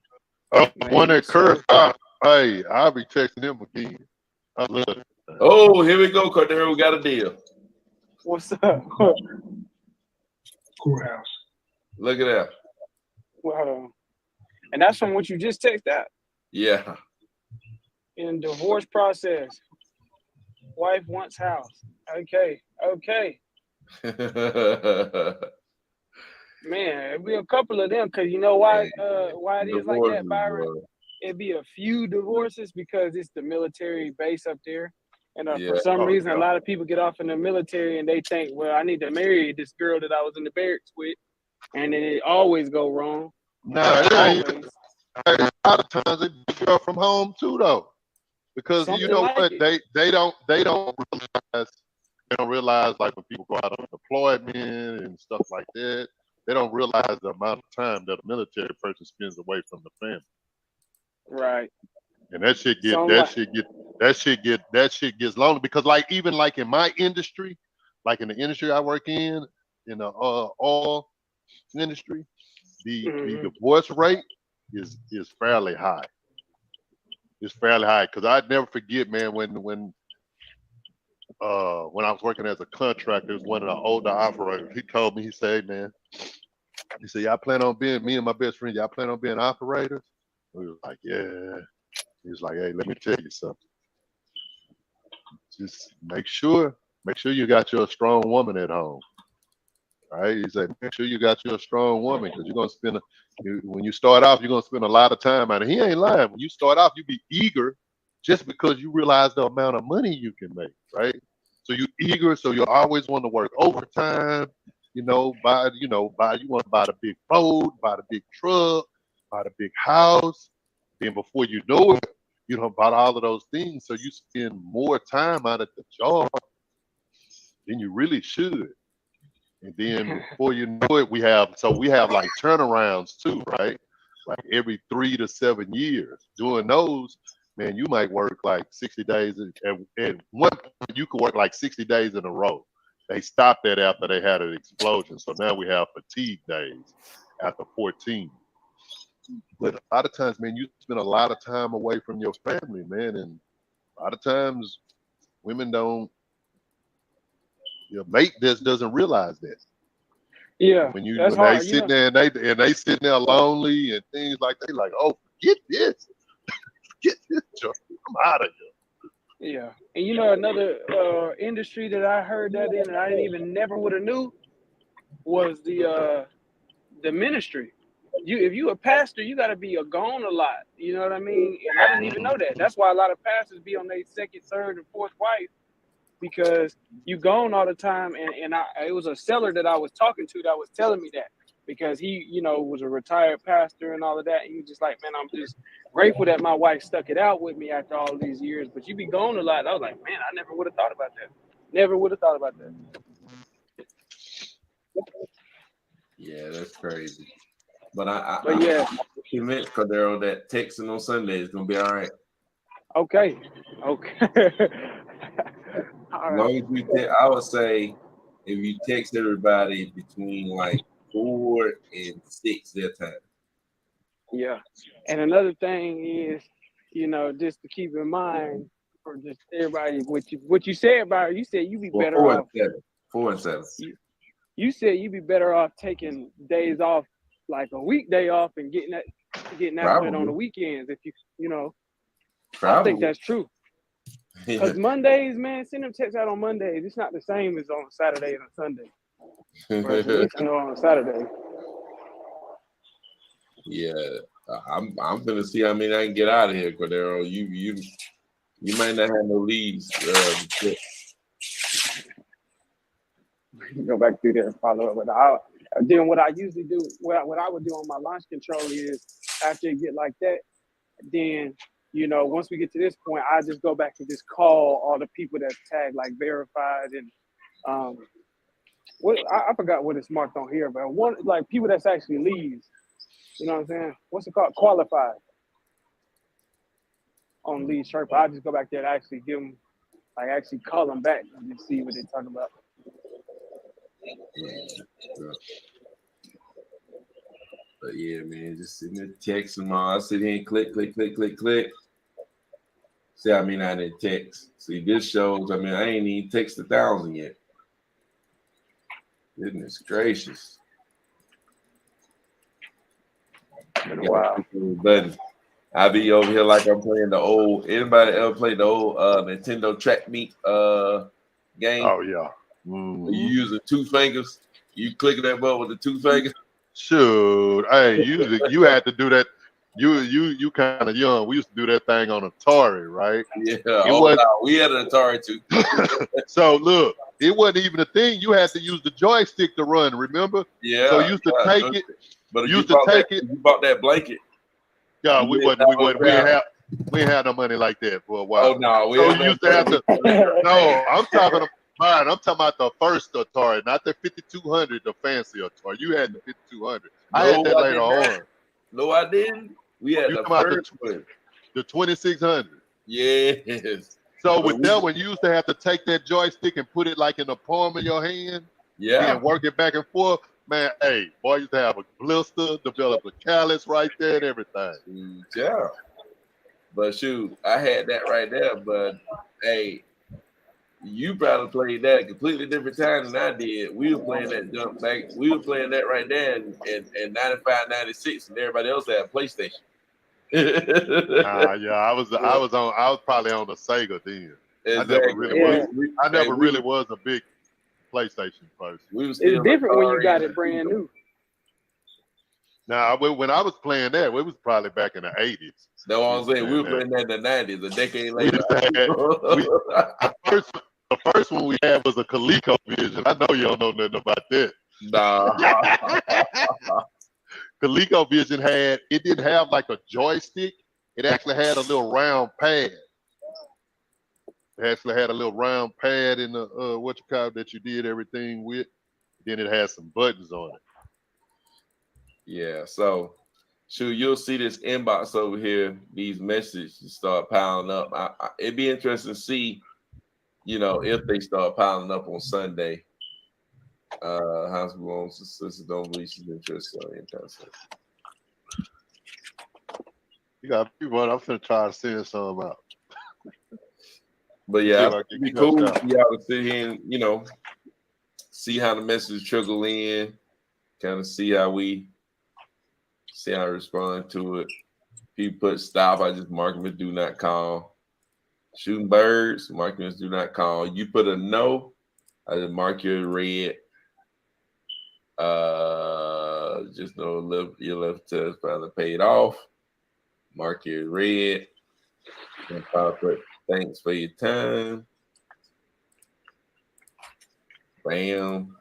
One that curse. Hey, I'll be texting him again. I love it. Oh, here we go, Cordero. We got a deal. What's up? Courthouse. Look at that. Well, and that's from what you just texted out. Yeah. In divorce process. Wife wants house. Okay. Man, it'll be a couple of them, because you know why it is like that, Byron? It'd be a few divorces because it's the military base up there. And for some reason, a lot of people get off in the military and they think, well, I need to marry this girl that I was in the barracks with. And then it always go wrong. No, it ain't. A lot of times they pick girl from home too, though. Because Something you know like what? it. They don't realize like when people go out on deployment and stuff like that, they don't realize the amount of time that a military person spends away from the family. Right. And that shit gets lonely, because like even like in my industry, like in the industry I work in the oil industry, the divorce rate is fairly high. It's fairly high because I'd never forget, man, when I was working as a contractor, it was one of the older operators. He told me, he said, "Hey, man," he said, "Y'all plan on being, me and my best friend, y'all plan on being operators?" We was like, "Yeah." He was like, "Hey, let me tell you something. Just make sure you got your strong woman at home." Right? He said, "Make sure you got you a strong woman because you're gonna spend when you start off, you're gonna spend a lot of time on it." He ain't lying. When you start off, you be eager just because you realize the amount of money you can make, right? So you eager, so you always want to work overtime, you want to buy the big boat, buy the big truck, buy the big house. Then before you know it, buy all of those things. So you spend more time out at the job than you really should. And then before you know it, we have like turnarounds too, right? Like every 3 to 7 years. Doing those, man, you might work like 60 days, and one you could work like 60 days in a row. They stopped that after they had an explosion. So now we have fatigue days after 14. But a lot of times, man, you spend a lot of time away from your family, man, and a lot of times women don't. Your mate just doesn't realize that. Yeah, When that's they hard. sitting there and they sitting there lonely and things like they like, oh, forget this, forget this job. I'm out of here. Yeah, and another industry that I heard that in, and I didn't even never would have knew, was the ministry. If you a pastor, you got to be gone a lot. You know what I mean? And I didn't even know that. That's why a lot of pastors be on their second, third, and fourth wife, because you gone all the time. And it was a seller that I was talking to that was telling me that, because he, was a retired pastor and all of that. And he was just like, man, I'm just grateful that my wife stuck it out with me after all these years. But you be gone a lot. I was like, man, I never would have thought about that. Never would have thought about that. Yeah, that's crazy. But But yeah, I'm convinced, Cordero, that texting on Sunday is gonna be all right. okay. All As right. long as I would say if you text everybody between like 4 and 6 their time. Yeah. And another thing is, just to keep in mind for just everybody, what you said about her, you said you be Well, better 4 and off. 7. 4 and 7. You said you'd be better off taking days off, like a weekday off, and getting that put on the weekends. If I think that's true. Because Mondays, man, send them texts out on Mondays. It's not the same as on Saturday and Sunday. On Saturday. Yeah, I'm gonna see how many I can get out of here, Cordero. You might not have no leads. Go back through there and follow up with then what I usually do, what I would do on my launch control is, after it get like that, then once we get to this point, I just go back and just call all the people that's tagged like verified and I forgot what it's marked on here, but one like people that's actually leads. You know what I'm saying? What's it called? Qualified on Lead Sherpa. I just go back there and actually give them, like actually call them back and see what they talk about. But yeah, man, just sitting there texting them all. I sit here and click. See, I didn't text. See, this shows, I ain't even text 1,000 yet. Goodness gracious. Wow. But I be over here like I'm playing the old. Anybody ever play the old Nintendo Track Meet game? Oh yeah. Mm-hmm. You using 2 fingers? You clicking that button with the 2 fingers? Shoot, hey, you had to do that. You kind of young. We used to do that thing on Atari, right? Yeah, we had an Atari too. So look, it wasn't even a thing. You had to use the joystick to run. Remember? Yeah. So you used to take it. But if you bought that blanket. Yeah, we ain't had no money like that for a while. Oh no, so you used to have to. No, I'm talking about the first Atari, not the 5200, the fancy Atari. You had the 5200. I had that later on. No, I didn't. We had the first one. The 2600. Yes. So with that one, you used to have to take that joystick and put it like in the palm of your hand. Yeah. And work it back and forth. Man, hey, boy, used to have a blister, develop a callus right there and everything. Yeah. But shoot, I had that right there. But hey, you probably played that at a completely different time than I did. We were playing that jump back. We were playing that right there in 95, 96, and everybody else had a PlayStation. Yeah, I was probably on the Sega then. Exactly. I never really was a big PlayStation person. It's different when you got it brand new. Now, when I was playing that, it was probably back in the 80s. That's what I'm saying. We were playing that in the 90s, a decade later. The first one we had was a ColecoVision. I know you don't know nothing about that. Nah. ColecoVision it didn't have like a joystick. It actually had a little round pad. It actually had a little round pad in the that you did everything with. Then it had some buttons on it. Yeah, so shoot, you'll see this inbox over here. These messages start piling up. It'd be interesting to see, if they start piling up on Sunday. Hospital owns the sister don't believe she's interested in anything. You got people. I'm gonna try to send some out. But yeah, it'd be cool for y'all to sit here and see how the messages trickle in, kind of see how I respond to it. People put stop, I just mark them as do not call. Shooting birds, mark them as do not call. You put a no, I just mark you as red. Just know your left test finally paid off. Mark you as red. And put thanks for your time. Bam.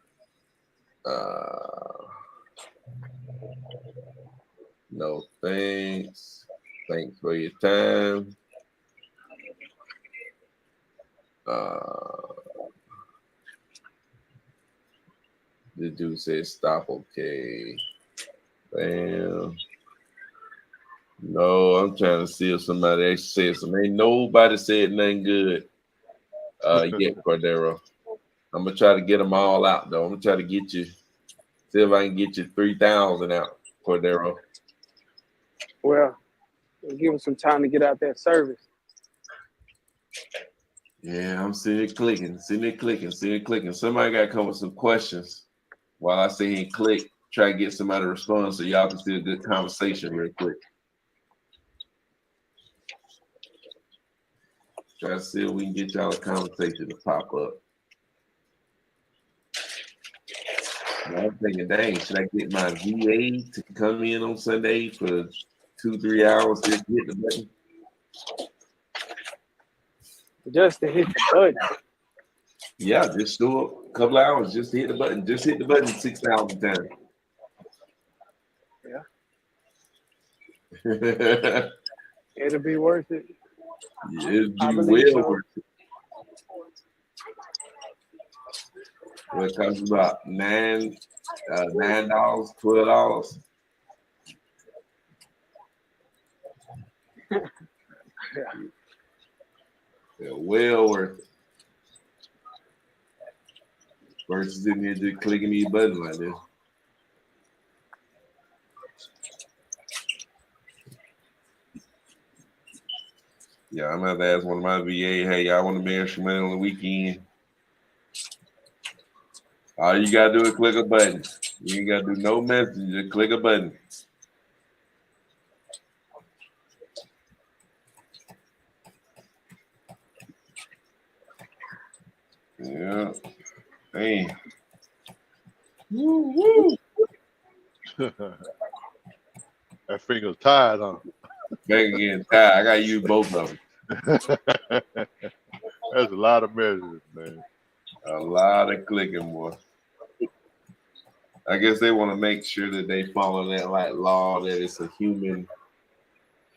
No thanks. Thanks for your time. The dude said stop, okay. Bam. No, I'm trying to see if somebody actually said something. Ain't nobody said nothing good yet, Cordero. I'm gonna try to get them all out though. I'm gonna try to get you, see if I can get you 3,000 out, Cordero. Well, give them some time to get out that service. Yeah, I'm sitting there clicking. Somebody got to come with some questions while I sit here and click, try to get somebody to respond so y'all can see a good conversation real quick. Try to see if we can get y'all a conversation to pop up. I'm thinking, dang, should I get my VA to come in on Sunday for 2-3 hours to hit the button? Just to hit the button. Yeah, just do it a couple hours, just hit the button. Just hit the button 6,000 times. Yeah. It'll be worth it. It'll be well worth it. Well, it comes about $9, $12. Yeah, well worth it. Versus in here just clicking these buttons like this. Yeah, I'm gonna have to ask one of my VA, hey, y'all want to marry some money on the weekend? All you gotta do is click a button. You ain't gotta do no message, just click a button. Yeah. Hey. Woo. That finger's tired, huh? Back again, tired. I gotta use both of them. That's a lot of measures, man. A lot of clicking, boy. I guess they want to make sure that they follow that like law that it's a human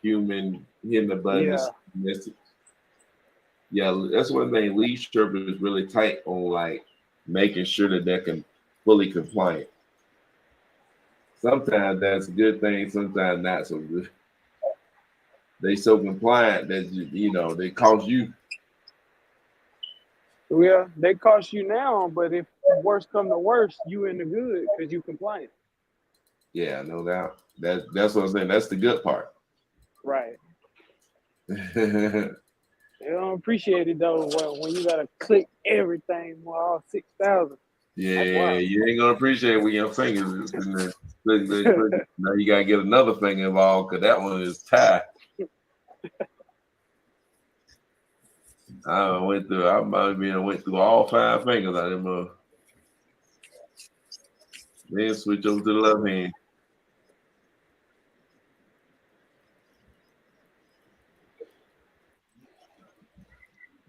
hitting the button. Yeah. Yeah, that's one thing. Lead stripper is really tight on like making sure that they're fully compliant. Sometimes that's a good thing, sometimes not so good. They so compliant that they cost you. Yeah, they cost you now, but if worse come to worse, you in the good because you compliant. Yeah, no doubt. That's what I'm saying. That's the good part. Right. They don't appreciate it though when you gotta click everything for all 6,000. Yeah, wild. you ain't gonna appreciate when your fingers is in there. Click, click, click. Now you gotta get another finger involved because that one is tied. I went through all 5 fingers out of them. Then switch over to the left hand.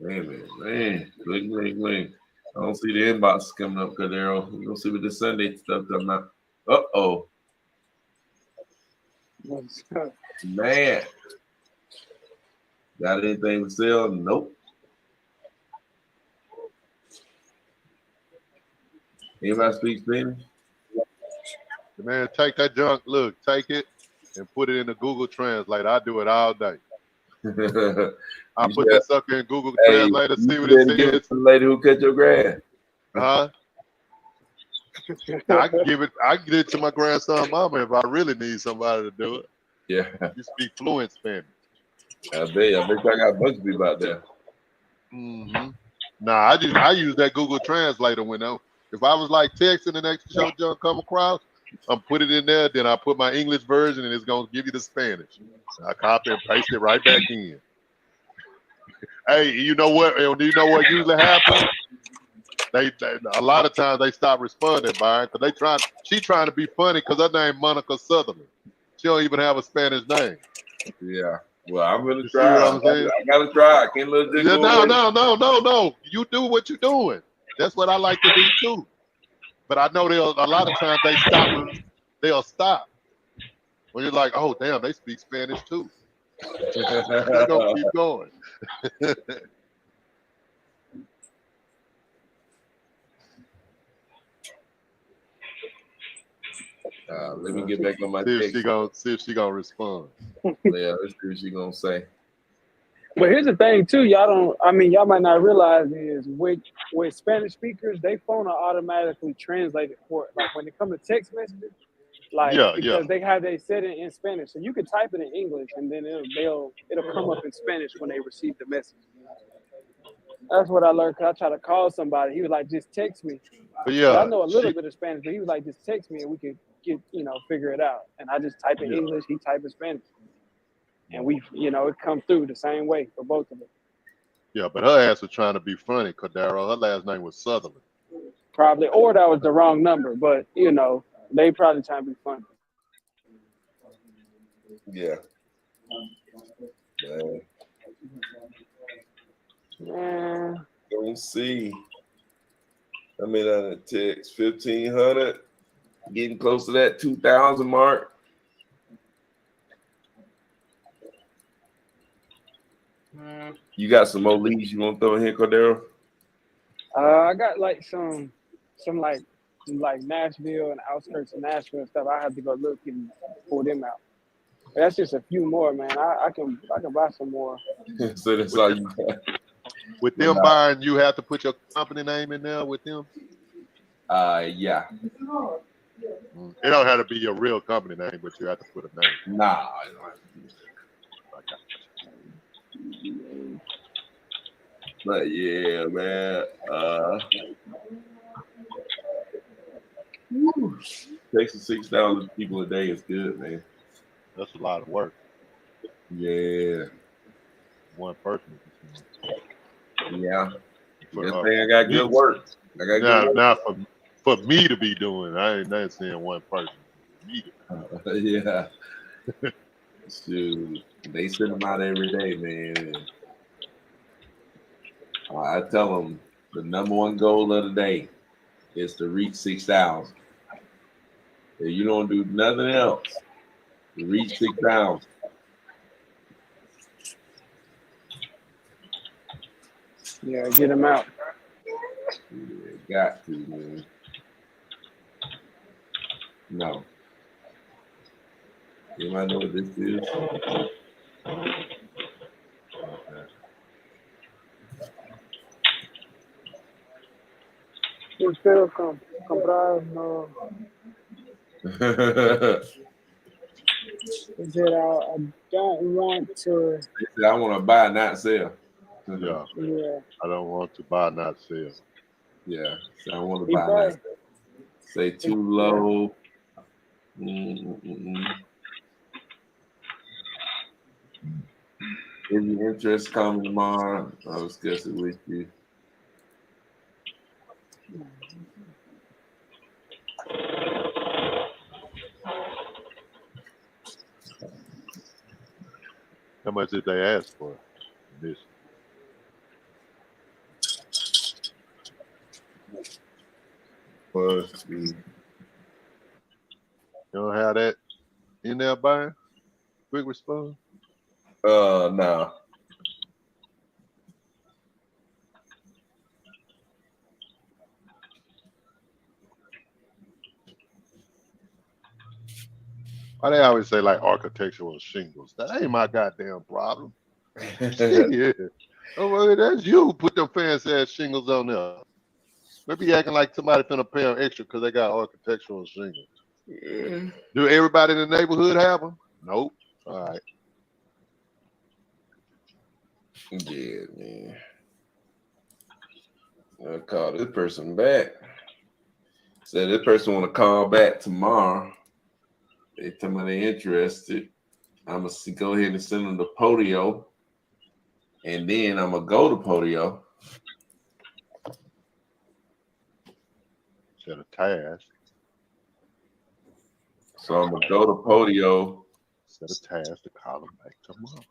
Man. Click. I don't see the inbox coming up, Cordero. We're gonna see what this Sunday stuff coming out. Uh-oh. Man. Got anything to sell? Nope. Anybody speak Spanish? Man, take that junk. Look, take it and put it in the Google Translate. I do it all day. I put that sucker in Google Translator, see what it Give it says. to the lady who cut your grass. Huh? I can give it to my grandson mama if I really need somebody to do it. Yeah. You speak fluent Spanish. I bet I got a bunch of people out there. Mm-hmm. Nah, I use that Google Translator when if I was like texting and next show junk come across, I'm put it in there, then I put my English version and it's gonna give you the Spanish. I copy and paste it right back in. Hey, you know what? You know what usually happens? They a lot of times they stop responding, Byron, because she trying to be funny because her name Monica Sutherland. She don't even have a Spanish name. Yeah. Well, I'm gonna You see try. what I'm saying? I gotta try. I can't let it Yeah, go away. no. You do what you're doing. That's what I like to do too. But I know a lot of times they'll stop. When you're like, oh damn, they speak Spanish too. They're gonna keep going. Let me get back on my see text. if she gonna respond. Yeah, let's see what she gonna say. But here's the thing too, y'all might not realize is with Spanish speakers, they phone are automatically translated for it. Like when it comes to text messages, because they have they setting in Spanish. So you can type it in English and then it'll come up in Spanish when they receive the message. That's what I learned because I tried to call somebody. He was like, just text me. But yeah, I know a little bit of Spanish, but he was like, just text me and we could get, figure it out. And I just type in English, he type in Spanish. And it come through the same way for both of us. Yeah, but her ass was trying to be funny, Cordero. Her last name was Sutherland. Probably, or that was the wrong number, but they probably trying to be funny. Yeah. Man. Don't see. I mean, on the text 1,500, getting close to that 2,000 mark. You got some more leads you want to throw in here, Cordero? I got like some like Nashville and outskirts of Nashville and stuff. I have to go look and pull them out. That's just a few more, man. I can buy some more. So that's all you got. With them buying, you have to put your company name in there with them? Yeah. It don't have to be your real company name, but you have to put a name. Nah. But yeah, man. Takes 6,000 people a day is good, man. That's a lot of work. Yeah. One person. Yeah. I got good work. Now for me to be doing, I ain't not saying one person. Me to yeah. Shoot. They send them out every day, man. I tell them the number one goal of the day is to reach 6,000. If you don't do nothing else, to reach 6,000. Yeah, get them out. Yeah, got to, man. No. You might know what this is. Espero comprar no. Is that I don't want to. They said, I want to buy, not sell. Yeah, Yeah. I don't want to buy, not sell. Yeah. So I want to He buy, not probably, sell. Say too low. Mm-mm-mm. If your interest coming tomorrow, I'll discuss it with you. How much did they ask for this? Let's see. You don't have that in there, Byron? Quick response. No. Why they always say like architectural shingles? That ain't my goddamn problem. Yeah. Oh, well, that's you. Put them fancy ass shingles on there. Maybe acting like somebody finna pay them extra because they got architectural shingles. Do everybody in the neighborhood have them? Nope. All right. Yeah, man. I'll call this person back. Said this person want to call back tomorrow. They tell me they're interested. I'm gonna go ahead and send them to Podio, and then I'm gonna go to Podio. Set a task. So I'm gonna go to Podio. Set a task to call them back tomorrow.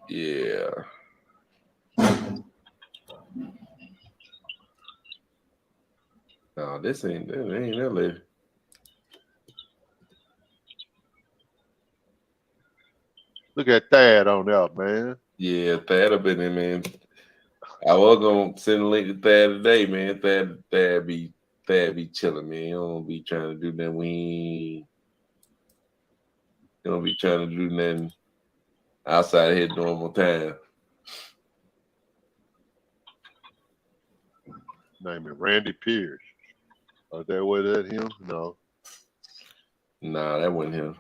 Yeah. No, this ain't that lady. Look at Thad on there, man. Yeah, Thad have been in, man. I was gonna send a link to Thad today, man. Thad be chilling, man. You don't be trying to do that. You don't be trying to do nothing outside of his normal time. Name is Randy Pierce. Are that what that him? No. Nah, that wasn't him.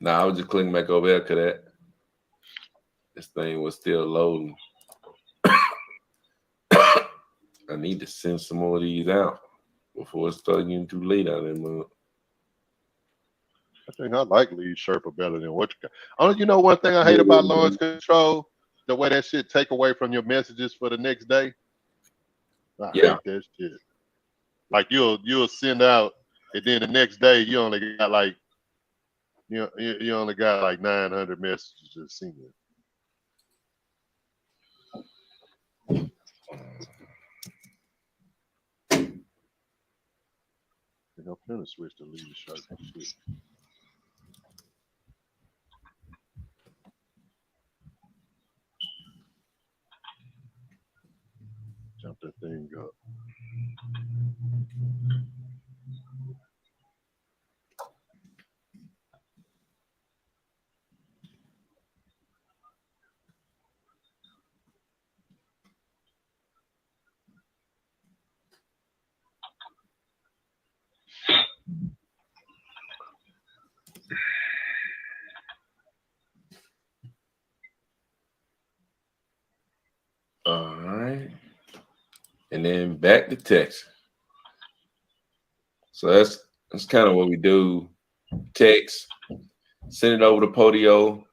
Nah, I was just clicking back over there because this thing was still loading. I need to send some more of these out before it starts getting too late out there, man. I think I like Lee Sherpa better than what you got. Oh, you know one thing I hate about launch control? The way that shit take away from your messages for the next day. I hate that shit. Like you'll send out, and then the next day you only got like you only got like 900 messages to send. I'm gonna switch to Lee Sherpa shit. Jump that thing up. All right. And then back to text. So that's kind of what we do. Text, send it over to Podio,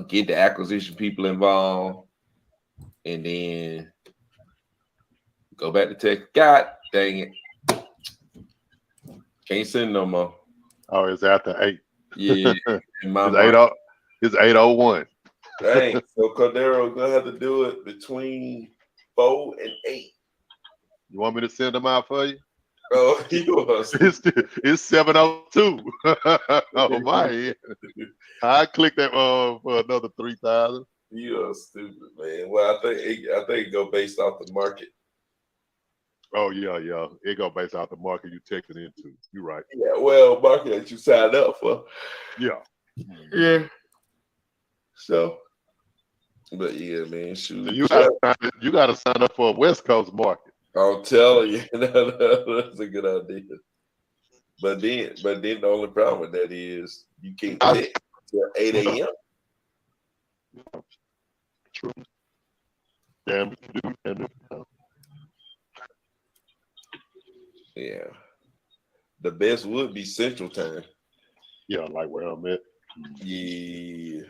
get the acquisition people involved, and then go back to text. God dang it. Can't send no more. Oh, it's after 8. Yeah. It's 8:01. Dang. So Cordero gonna have to do it between 4 and 8. You want me to send them out for you? Oh, you was. It's 7:02. Oh my! I clicked that for another 3,000. You are stupid, man. Well, I think it go based off the market. Oh yeah. It go based off the market you texting into. You're right. Yeah, well, market that you signed up for. Yeah. Yeah. So, but yeah, man, shoot. You gotta sign up for a West Coast market. I'm telling you, that's a good idea. But then the only problem with that is you can't text. till 8 a.m. True. Damn, if you do, damn if you don't. Yeah. The best would be Central Time. Yeah, like where I'm at. Yeah.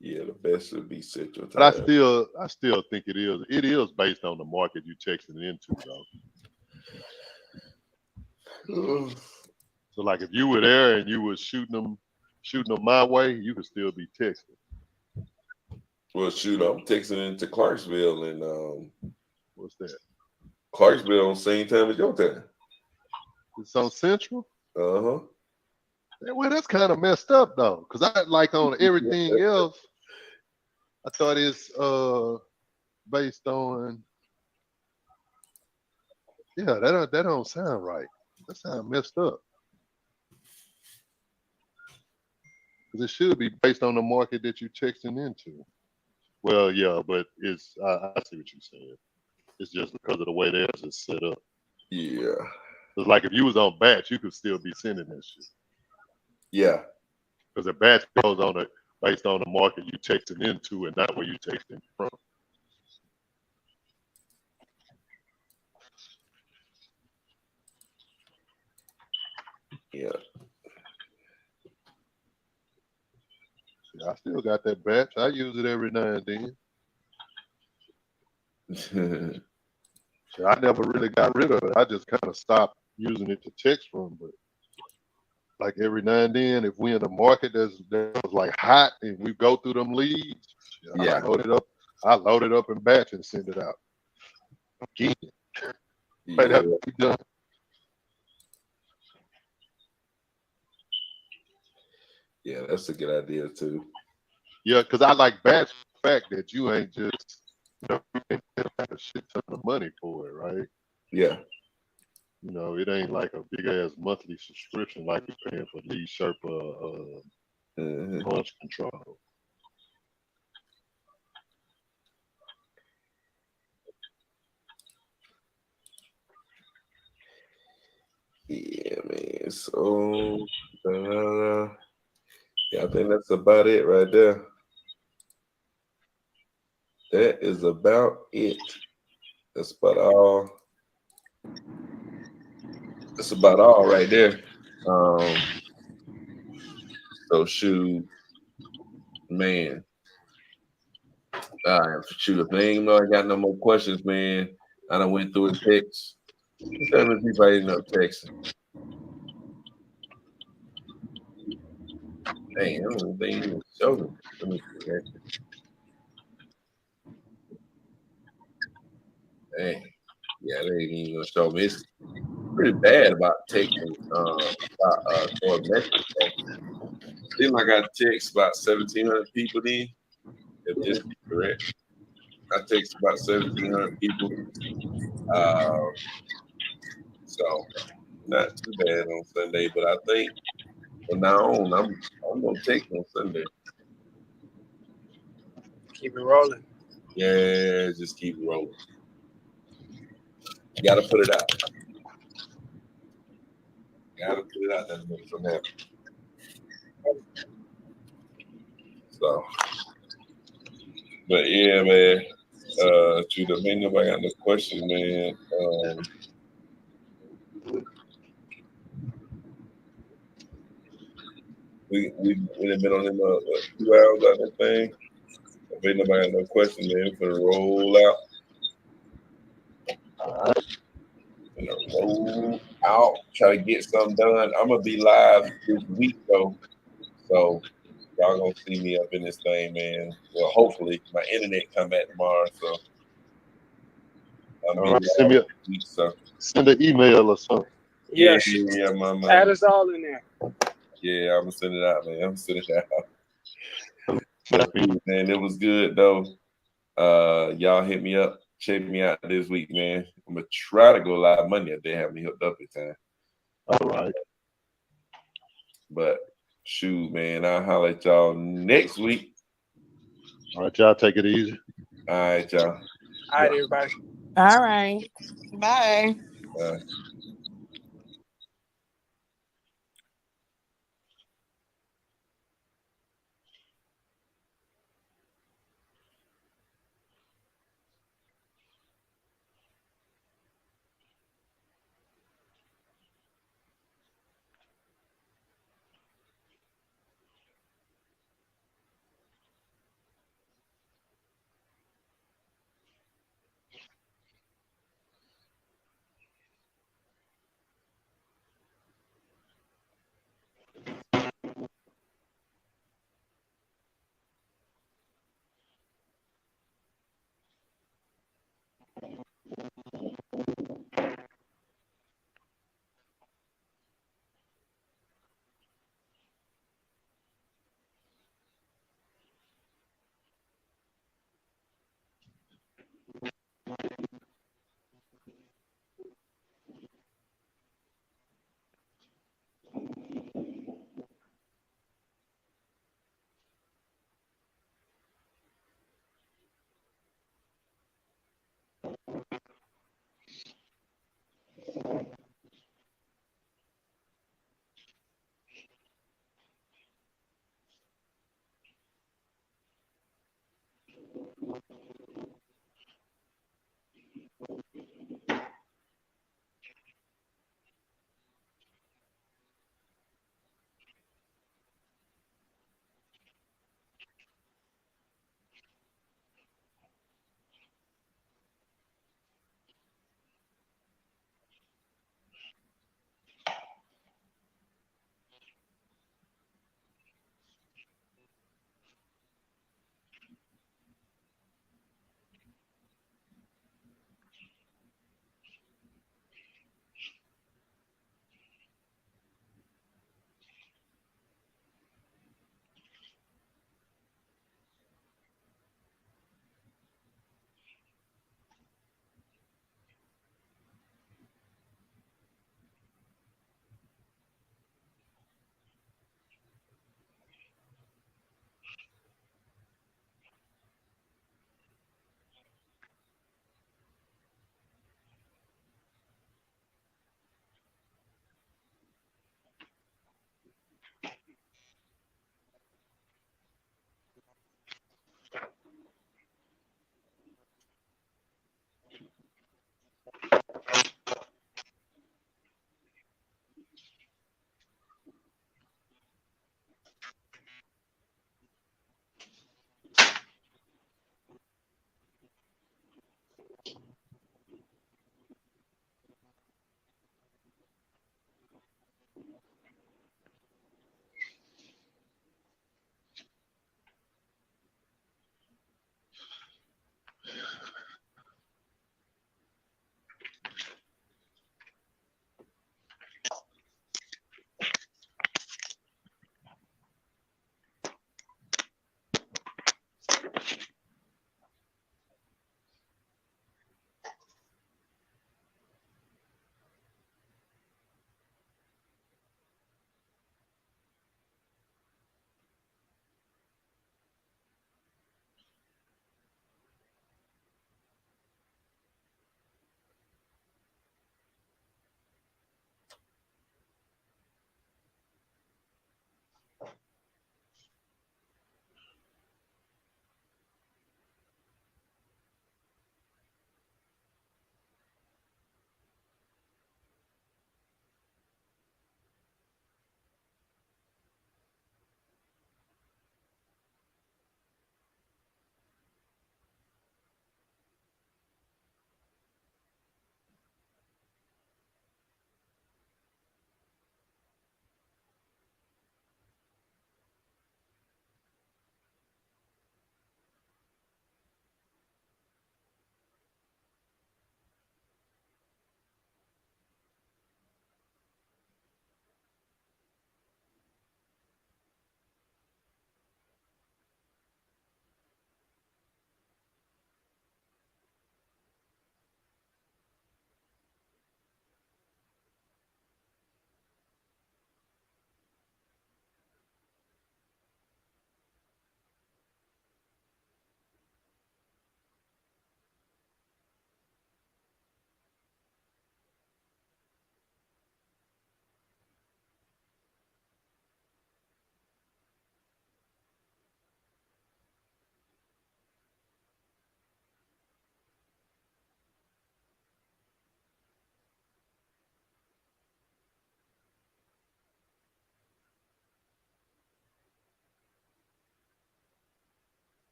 Yeah, the best would be Central Time. But I still think it is based on the market you texting into though. So like if you were there and you was shooting them my way, you could still be texting. Well, shoot, I'm texting into Clarksville, and What's that? Clarksville on the same time as your time. It's on Central? Uh-huh. Well, that's kind of messed up though, because I like on everything else. I thought it's based on. Yeah, that don't sound right. That sounds messed up. Because it should be based on the market that you're texting into. Well, yeah, but it's I see what you're saying. It's just because of the way theirs is set up. Yeah. It's like if you was on batch, you could still be sending that shit. Yeah. Because a batch goes on it based on the market you texting into and not where you texting from. Yeah. See, I still got that batch. I use it every now and then. So I never really got rid of it. I just kind of stopped using it to text from. But like every now and then, if we in a market that's like hot and we go through them leads, Yeah. I load it up in batch and send it out. Again. Might have to be done. Yeah, that's a good idea too. Yeah, because I like batch the fact that you ain't just you ain't a shit ton of money for it, right? Yeah. You know, it ain't like a big ass monthly subscription like you're paying for Lee Sherpa launch control. Yeah, man. So, yeah, I think that's about it right there. That is about it. That's about all. That's about all right there. So shoot, man. Shoot, if they ain't know I got no more questions, man. I done went through the text. How many people I didn't know texting? Dang, I don't think even show them. Let me see here. Dang. Yeah, they ain't even gonna show me. It's pretty bad about texting toward message. Seems like I text about 1,700 people then, if this is correct. I text about 1,700 people. So not too bad on Sunday, but I think from now on, I'm gonna text on Sunday. Keep it rolling. Yeah, just keep rolling. You gotta put it out. Gotta put it out there to make something happen. So, but yeah, man. Judah, man, nobody got no questions, man. We've been on him 2 hours on that thing. If ain't nobody got no questions, man, we're gonna roll out. Roll out, try to get something done. I'm gonna be live this week though, so y'all gonna see me up in this thing, man. Well, hopefully my internet come back tomorrow, so All right, send an email or something. Yeah, my Add us all in there. Yeah, I'm gonna send it out, man. I'm gonna send it out. Man, it was good though. Y'all hit me up, check me out this week, man. I'm gonna try to go live Monday if they have me hooked up in time. All right. But shoot, man, I'll holler at y'all next week. All right, y'all take it easy. All right, y'all. All right, everybody. All right. Bye. Bye.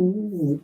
Ooh.